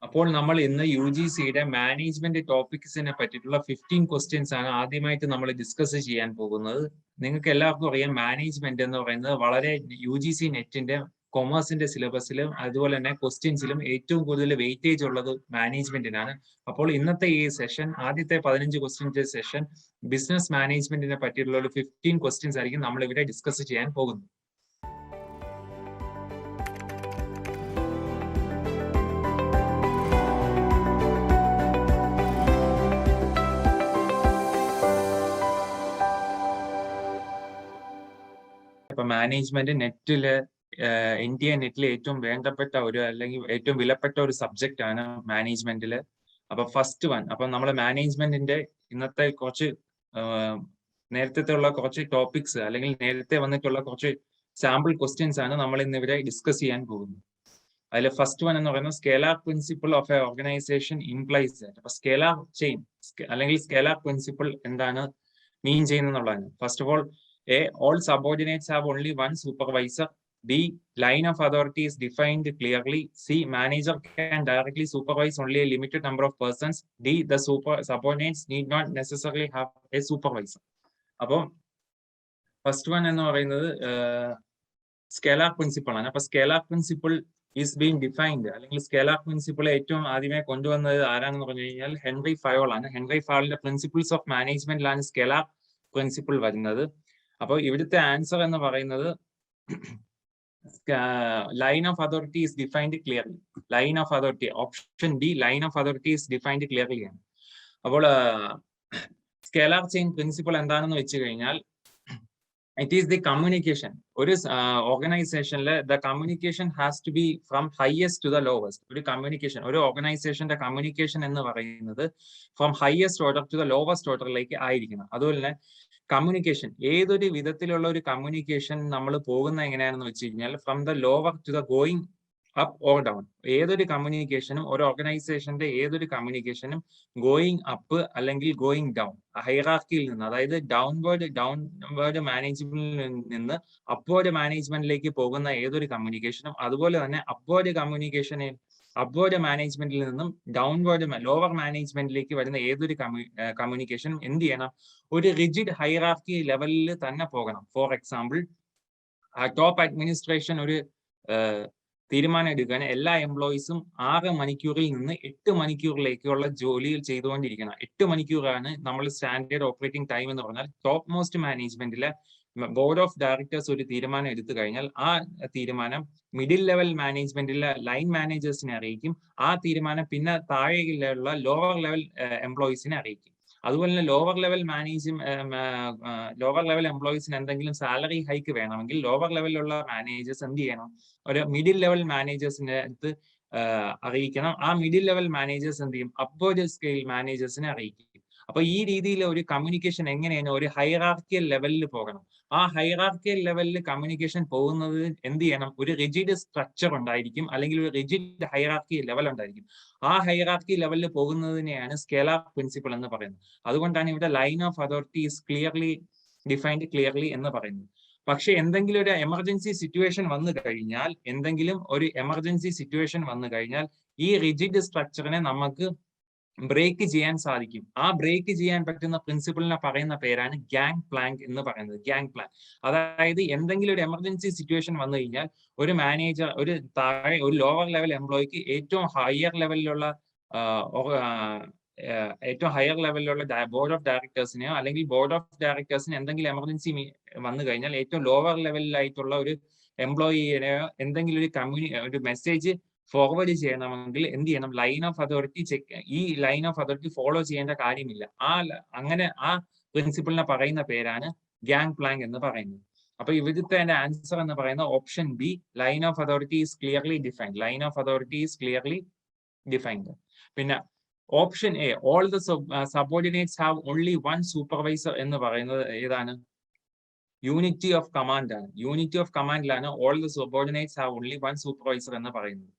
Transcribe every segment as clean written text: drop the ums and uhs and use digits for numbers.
അപ്പോൾ നമ്മൾ ഇന്ന് UGCയുടെ മാനേജ്മെന്റ് ടോപ്പിക്സിനെ പറ്റിയിട്ടുള്ള 15 ക്വസ്റ്റ്യൻസ് ആണ് ആദ്യമായിട്ട് നമ്മൾ ഡിസ്കസ് ചെയ്യാൻ പോകുന്നത്. നിങ്ങൾക്ക് എല്ലാവർക്കും അറിയാം, മാനേജ്മെന്റ് എന്ന് പറയുന്നത് വളരെ UGC നെറ്റിന്റെ കൊമേഴ്സിന്റെ സിലബസിലും അതുപോലെ തന്നെ ക്വസ്റ്റ്യൻസിലും ഏറ്റവും കൂടുതൽ വെയിറ്റേജ് ഉള്ളത് മാനേജ്മെന്റിനാണ്. അപ്പോൾ ഇന്നത്തെ ഈ സെഷൻ, ആദ്യത്തെ 15 ക്വസ്റ്റ്യൻസ് സെഷൻ ബിസിനസ് മാനേജ്മെന്റിനെ പറ്റിയിട്ടുള്ള ഒരു 15 ക്വസ്റ്റ്യൻസ് ആയിരിക്കും നമ്മൾ ഇവിടെ ഡിസ്കസ് ചെയ്യാൻ പോകുന്നത്. മാനേജ്മെന്റ് നെറ്റില് ഇന്ത്യ നെറ്റിൽ ഏറ്റവും വേണ്ടപ്പെട്ട ഒരു അല്ലെങ്കിൽ ഏറ്റവും വിലപ്പെട്ട ഒരു സബ്ജക്റ്റ് ആണ് മാനേജ്മെന്റില്. അപ്പൊ ഫസ്റ്റ് വൺ, അപ്പൊ നമ്മളെ മാനേജ്മെന്റിന്റെ ഇന്നത്തെ കുറച്ച് നേരത്തെ ഉള്ള കുറച്ച് ടോപ്പിക്സ് അല്ലെങ്കിൽ നേരത്തെ വന്നിട്ടുള്ള കുറച്ച് സാമ്പിൾ ക്വസ്റ്റ്യൻസ് ആണ് നമ്മൾ ഇന്ന് ഇവിടെ ഡിസ്കസ് ചെയ്യാൻ പോകുന്നത്. അതിൽ ഫസ്റ്റ് വൺ എന്ന് പറയുന്നത് scalar principle of A organisation implies. അപ്പൊ സ്കേലാർ ചെയിൻ അല്ലെങ്കിൽ സ്കേലാർ പ്രിൻസിപ്പിൾ എന്താണ് മീൻ ചെയ്യുന്നതാണ്. First of all, A, all subordinates have only one supervisor. B, line of authority is defined clearly. C, manager can directly supervise only a limited number of persons. D, the subordinates need not necessarily have a supervisor. അപ്പോൾ first one എന്ന് പറയുന്നത് scalar principle ആണ്. അപ്പൊ scalar principle is being defined, അല്ലെങ്കിൽ scalar principle ഏറ്റവും ആദ്യമേ കൊണ്ടുവന്നത് ആരാണെന്ന് പറഞ്ഞു കഴിഞ്ഞാൽ ഹെൻറി ഫയോൾ ആണ്. ഹെൻറി ഫയോളിന്റെ പ്രിൻസിപ്പിൾസ് ഓഫ് മാനേജ്മെന്റിലാണ് സ്കേലാർ പ്രിൻസിപ്പിൾ വരുന്നത്. അപ്പോൾ ഇവിടുത്തെ ആൻസർ എന്ന് പറയുന്നത് line of authority is defined clearly. Line of authority, option D, line of authority is defined clearly ആണ്. അപ്പോൾ സ്കേലാർ ചെയിൻ പ്രിൻസിപ്പിൾ എന്താണെന്ന് വെച്ച് കഴിഞ്ഞാൽ it is the communication. ഒരു ഓർഗനൈസേഷനിലെ the communication has to be from highest to the lowest. ഒരു communication, ഒരു ഓർഗനൈസേഷന്റെ കമ്മ്യൂണിക്കേഷൻ എന്ന് പറയുന്നത് from highest order to the lowest ഓർഡറിലേക്ക് ആയിരിക്കണം. അതുപോലെ തന്നെ കമ്മ്യൂണിക്കേഷൻ, ഏതൊരു വിധത്തിലുള്ള ഒരു കമ്മ്യൂണിക്കേഷൻ നമ്മൾ പോകുന്ന എങ്ങനെയാണെന്ന് വെച്ച് കഴിഞ്ഞാൽ from the lower to the going up or down. ഏതൊരു കമ്മ്യൂണിക്കേഷനും, ഒരു ഓർഗനൈസേഷന്റെ ഏതൊരു കമ്മ്യൂണിക്കേഷനും ഗോയിങ് അപ്പ് അല്ലെങ്കിൽ ഗോയിങ് ഡൗൺ, ഹൈറാർക്കിയിൽ നിന്ന്, അതായത് ഡൗൺവേർഡ് മാനേജ്മെന്റിൽ നിന്ന് അപ്വേർഡ് മാനേജ്മെന്റിലേക്ക് പോകുന്ന ഏതൊരു കമ്മ്യൂണിക്കേഷനും, അതുപോലെ തന്നെ അപ്വേർഡ് മാനേജ്മെന്റിൽ നിന്നും ലോവർ മാനേജ്മെന്റിലേക്ക് വരുന്ന ഏതൊരു കമ്മ്യൂണിക്കേഷനും എന്ത് ചെയ്യണം? ഒരു റിജിഡ് ഹൈറാർക്കി ലെവലിൽ തന്നെ പോകണം. ഫോർ എക്സാമ്പിൾ, ടോപ്പ് അഡ്മിനിസ്ട്രേഷൻ ഒരു തീരുമാനം എടുക്കാൻ എല്ലാ എംപ്ലോയീസും 6 മണിക്കൂറിൽ നിന്ന് 8 മണിക്കൂറിലേക്കുള്ള ജോലിയിൽ ചെയ്തുകൊണ്ടിരിക്കണം. 8 മണിക്കൂറാണ് നമ്മൾ സ്റ്റാൻഡേർഡ് ഓപ്പറേറ്റിംഗ് ടൈം എന്ന് പറഞ്ഞാൽ. ടോപ്പ് മോസ്റ്റ് മാനേജ്മെന്റിലെ ബോർഡ് ഓഫ് ഡയറക്ടേഴ്സ് ഒരു തീരുമാനം എടുത്തു കഴിഞ്ഞാൽ ആ തീരുമാനം മിഡിൽ ലെവൽ മാനേജ്മെന്റിലെ ലൈൻ മാനേജേഴ്സിനെ അറിയിക്കും. ആ തീരുമാനം പിന്നെ താഴെയുള്ള ലോവർ ലെവൽ എംപ്ലോയീസിനെ അറിയിക്കും. അതുപോലെ തന്നെ ലോവർ ലെവൽ എംപ്ലോയീസിന് എന്തെങ്കിലും സാലറി ഹൈക്ക് വേണമെങ്കിൽ ലോവർ ലെവലിലുള്ള മാനേജേഴ്സ് എന്ത് ചെയ്യണം? ഒരു മിഡിൽ ലെവൽ മാനേജേഴ്സിന്റെ അടുത്ത് അറിയിക്കണം. ആ മിഡിൽ ലെവൽ മാനേജേഴ്സ് എന്ത് ചെയ്യും? അപ്വേർഡ് സ്കെയിൽ മാനേജേഴ്സിനെ അറിയിക്കും. അപ്പൊ ഈ രീതിയിൽ ഒരു കമ്മ്യൂണിക്കേഷൻ എങ്ങനെയാണ്? ഒരു ഹൈറാർക്കിയൽ ലെവലിൽ പോകണം. ആ ഹൈറാർക്കിയൽ ലെവലിൽ കമ്മ്യൂണിക്കേഷൻ പോകുന്നത് എന്ത് ചെയ്യണം? ഒരു റിജിഡ് സ്ട്രക്ചർ ഉണ്ടായിരിക്കും, അല്ലെങ്കിൽ ഒരു റിജിഡ് ഹൈറാർക്കി ലെവൽ ഉണ്ടായിരിക്കും. ആ ഹൈറാർക്കി ലെവലിൽ പോകുന്നതിനെയാണ് സ്കേലാർ പ്രിൻസിപ്പിൾ എന്ന് പറയുന്നത്. അതുകൊണ്ടാണ് ഇവിടെ line of authority is defined clearly എന്ന് പറയുന്നത്. പക്ഷെ എന്തെങ്കിലും ഒരു എമർജൻസി സിറ്റുവേഷൻ വന്നു കഴിഞ്ഞാൽ ഈ റിജിഡ് സ്ട്രക്ചറിനെ നമുക്ക് ബ്രേക്ക് ചെയ്യാൻ സാധിക്കും. ആ ബ്രേക്ക് ചെയ്യാൻ പറ്റുന്ന പ്രിൻസിപ്പിളിനെ പറയുന്ന പേരാണ് ഗാങ് പ്ലാങ്ക് എന്ന് പറയുന്നത്. ഗാങ് പ്ലാങ്ക്, അതായത് എന്തെങ്കിലും ഒരു എമർജൻസി സിറ്റുവേഷൻ വന്നു കഴിഞ്ഞാൽ ഒരു മാനേജർ ഒരു ലോവർ ലെവൽ എംപ്ലോയിക്ക് ഏറ്റവും ഹയർ ലെവലിലുള്ള ബോർഡ് ഓഫ് ഡയറക്ടേഴ്സിനെയോ അല്ലെങ്കിൽ ബോർഡ് ഓഫ് ഡയറക്ടേഴ്സിന് എന്തെങ്കിലും എമർജൻസി വന്നു കഴിഞ്ഞാൽ ഏറ്റവും ലോവർ ലെവലിലായിട്ടുള്ള ഒരു എംപ്ലോയിനെയോ എന്തെങ്കിലും ഒരു മെസ്സേജ് ഫോർവേഡ് ചെയ്യണമെങ്കിൽ എന്ത് ചെയ്യണം? ലൈൻ ഓഫ് അതോറിറ്റി ഈ ലൈൻ ഓഫ് അതോറിറ്റി ഫോളോ ചെയ്യേണ്ട കാര്യമില്ല. ആ പ്രിൻസിപ്പിളിനെ പറയുന്ന പേരാണ് ഗാങ് പ്ലാങ്ക് എന്ന് പറയുന്നത്. അപ്പൊ ഇവിടുത്തെ ആൻസർ എന്ന് പറയുന്നത് option B, line of authority is clearly defined. Line of authority is clearly defined. പിന്നെ option A, all the subordinates have only one supervisor എന്ന് പറയുന്നത് ഏതാണ്? യൂണിറ്റി ഓഫ് കമാൻഡ് ആണ്. യൂണിറ്റി ഓഫ് കമാൻഡിലാണ് all the subordinates have only one supervisor എന്ന് പറയുന്നത്.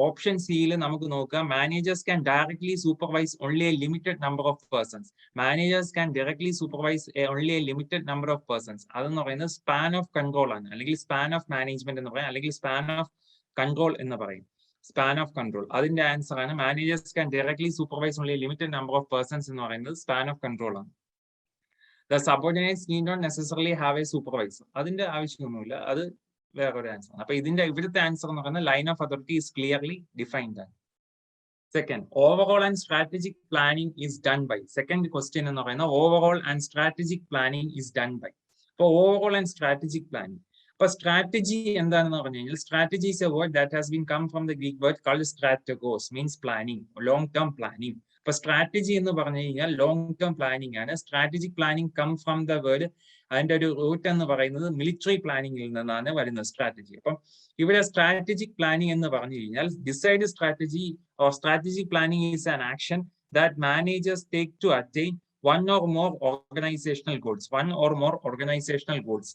Option സിയിൽ നമുക്ക് നോക്കാം, managers can directly supervise only a limited number of persons. Managers can directly supervise only a limited number of persons. അതെന്ന് പറയുന്നത് span of control ആണ്, അല്ലെങ്കിൽ span of management എന്ന് പറയാം, അല്ലെങ്കിൽ സ്പാൻ ഓഫ് കൺട്രോൾ എന്ന് പറയും. Span of control. അതിന്റെ ആൻസർ ആണ് managers can directly supervise only limited number of persons എന്ന് പറയുന്നത് സ്പാൻ ഓഫ് കൺട്രോൾ ആണ്. The subordinates need not necessarily have a supervisor. അതിന്റെ ആവശ്യമൊന്നുമില്ല, അത് വേറൊരു ആൻസർ. അപ്പൊ ഇതിന്റെ ഇവിടുത്തെ ആൻസർ എന്ന് പറയുന്നത് line of authority is clearly defined. Second, overall and strategic planning is done by. Second question എന്ന് പറയുന്നത് overall and strategic planning is done by. അപ്പോൾ overall and strategic planning. അപ്പൊ strategy എന്താണെന്ന് പറഞ്ഞു കഴിഞ്ഞാൽ strategy is a word that has been come from the Greek word called strategos, means planning, long term planning. അപ്പൊ strategy എന്ന് പറഞ്ഞു കഴിഞ്ഞാൽ long term planning ആണ്. Strategic planning come from the word, അതിന്റെ ഒരു റൂട്ട് എന്ന് പറയുന്നത് മിലിറ്ററി പ്ലാനിങ്ങിൽ നിന്നാണ് വരുന്നത് സ്ട്രാറ്റജി. അപ്പം ഇവിടെ സ്ട്രാറ്റജിക് പ്ലാനിങ് എന്ന് പറഞ്ഞു കഴിഞ്ഞാൽ decide strategy or strategic planning is an action that managers take to attain one or more organizational goals. One or more organizational goals.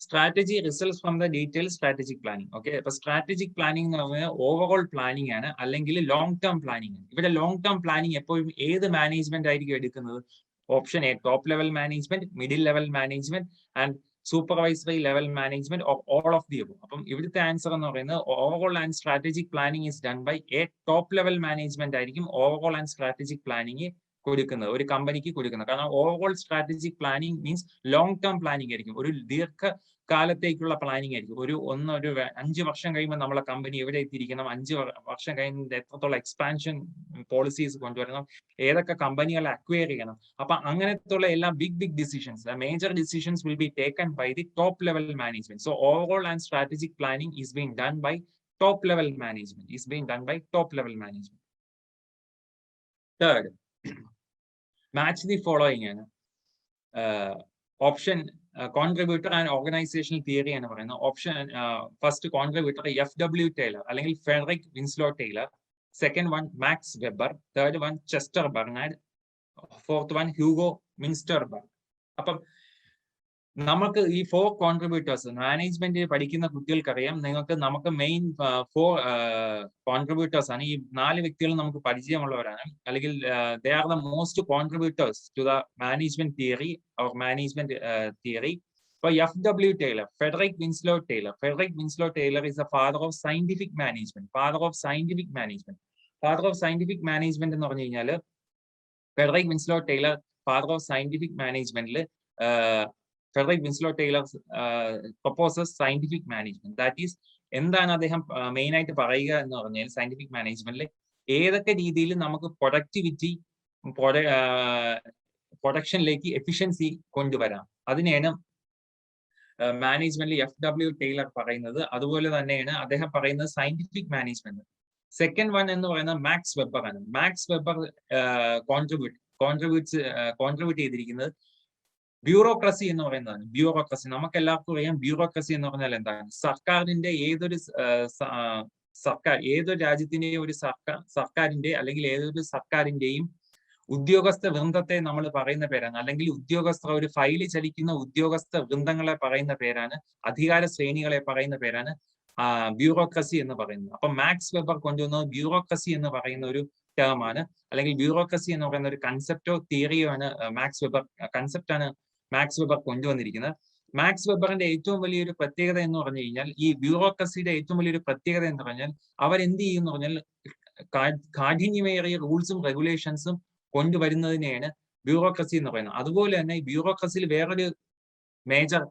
Strategy results from the detailed strategic planning. Okay, but strategic planning എന്ന് പറഞ്ഞാൽ overall planning ആണ്, അല്ലെങ്കിൽ long term planning ആണ്. ഇവിടെ long term planning എപ്പോഴും ഏത് management ആയിരിക്കും എടുക്കുന്നത്? Option A top level management, middle level management and supervisory level management or all of the above. അപ്പം ഇവിടുത്തെ ആൻസർ എന്ന് പറയുന്നത് overall and strategic planning is done by a top level management ആയിരിക്കും overall and strategic planning കൊടുക്കുന്നത്, ഒരു കമ്പനിക്ക് കൊടുക്കുന്നത്. കാരണം overall strategic planning means long term planning ആയിരിക്കും, ഒരു ദീർഘകാലത്തേക്കുള്ള പ്ലാനിങ് ആയിരിക്കും. ഒരു 5 വർഷം കഴിയുമ്പോൾ നമ്മളെ കമ്പനി എവിടെ എത്തിയിരിക്കണം, 5 വർഷം കഴിയുമ്പോൾ എത്രത്തോളം എക്സ്പാൻഷൻ പോളിസീസ് കൊണ്ടുവരണം, ഏതൊക്കെ കമ്പനികളെ അക്വയർ ചെയ്യണം. അപ്പൊ അങ്ങനത്തുള്ള എല്ലാ big decisions, major decisions will be taken by the top level management. So overall and strategic planning is being done by top level management. Third, match the following. Option contributor and organizational theory എന്ന് പറയുന്നത് option first contributor FW Taylor അല്ലെങ്കിൽ Frederick Winslow Taylor, second one Max Weber, third one Chester Barnard, fourth one Hugo Munsterberg. അപ്പം നമുക്ക് ഈ 4 contributors management പഠിക്കുന്ന കുട്ടികൾക്കറിയാം, നമുക്ക് main 4 contributors ആണ്. ഈ 4 വ്യക്തികൾ നമുക്ക് പരിചയമുള്ളവരാണ്, അല്ലെങ്കിൽ they are the most contributors to the management theory or management theory. ഇപ്പൊ FW Taylor, Frederick Winslow Taylor is the father of scientific management. Father of scientific management എന്ന് പറഞ്ഞു കഴിഞ്ഞാൽ Frederick Winslow Taylor father of scientific മാനേജ്മെന്റിൽ Frederick Winslow Taylor proposes scientific management. That is, എന്താണ് അദ്ദേഹം main ആയിട്ട് പറയുക എന്ന് പറഞ്ഞാൽ സയന്റിഫിക് മാനേജ്മെന്റിൽ ഏതൊക്കെ രീതിയിൽ നമുക്ക് പ്രൊഡക്ടിവിറ്റി, പ്രൊഡക്ഷനിലേക്ക് എഫിഷ്യൻസി കൊണ്ടുവരാം, അതിനെയാണ് മാനേജ്മെന്റിൽ FW ടൈലർ പറയുന്നത്. അതുപോലെ തന്നെയാണ് അദ്ദേഹം പറയുന്നത് സയന്റിഫിക് മാനേജ്മെന്റ്. സെക്കൻഡ് വൺ എന്ന് പറയുന്നത് മാക്സ് വെബർ ആണ്. മാക്സ് വെബർ കോൺട്രിബ്യൂട്ട് ചെയ്തിരിക്കുന്നത് ബ്യൂറോക്രസി എന്ന് പറയുന്നതാണ്. ബ്യൂറോക്രസി നമുക്ക് എല്ലാവർക്കും അറിയാം. ബ്യൂറോക്രസി എന്ന് പറഞ്ഞാൽ എന്താണ്? സർക്കാരിന്റെ ഏതൊരു രാജ്യത്തിന്റെയും ഒരു സർക്കാരിന്റെ അല്ലെങ്കിൽ ഏതൊരു സർക്കാരിന്റെയും ഉദ്യോഗസ്ഥ വൃന്ദത്തെ നമ്മൾ പറയുന്ന പേരാണ്, അല്ലെങ്കിൽ ഉദ്യോഗസ്ഥർ ഒരു ഫയല് ചലിക്കുന്ന ഉദ്യോഗസ്ഥ വൃന്ദങ്ങളെ പറയുന്ന പേരാണ്, അധികാര ശ്രേണികളെ പറയുന്ന പേരാണ് ബ്യൂറോക്രസി എന്ന് പറയുന്നത്. അപ്പൊ മാക്സ് വെബർ കൊണ്ടുവന്നത് ബ്യൂറോക്രസി എന്ന് പറയുന്ന ഒരു ടേം ആണ്, അല്ലെങ്കിൽ ബ്യൂറോക്രസി എന്ന് പറയുന്ന ഒരു കൺസെപ്റ്റോ തിയറിയോ ആണ് മാക്സ് വെബർ കൊണ്ടുവന്നിരിക്കുന്നത്. മാക്സ് വെബറിന്റെ ഏറ്റവും വലിയൊരു പ്രത്യേകത എന്ന് പറഞ്ഞു കഴിഞ്ഞാൽ, ഈ ബ്യൂറോക്രസിയുടെ ഏറ്റവും വലിയൊരു പ്രത്യേകത എന്ന് പറഞ്ഞാൽ അവരെന്ത് ചെയ്യുമെന്ന് പറഞ്ഞാൽ കാഠിന്യമേറിയ റൂൾസും റെഗുലേഷൻസും കൊണ്ടുവരുന്നതിനെയാണ് ബ്യൂറോക്രസി എന്ന് പറയുന്നത്. അതുപോലെ തന്നെ ഈ ബ്യൂറോക്രസിയിൽ വേറൊരു മേജർ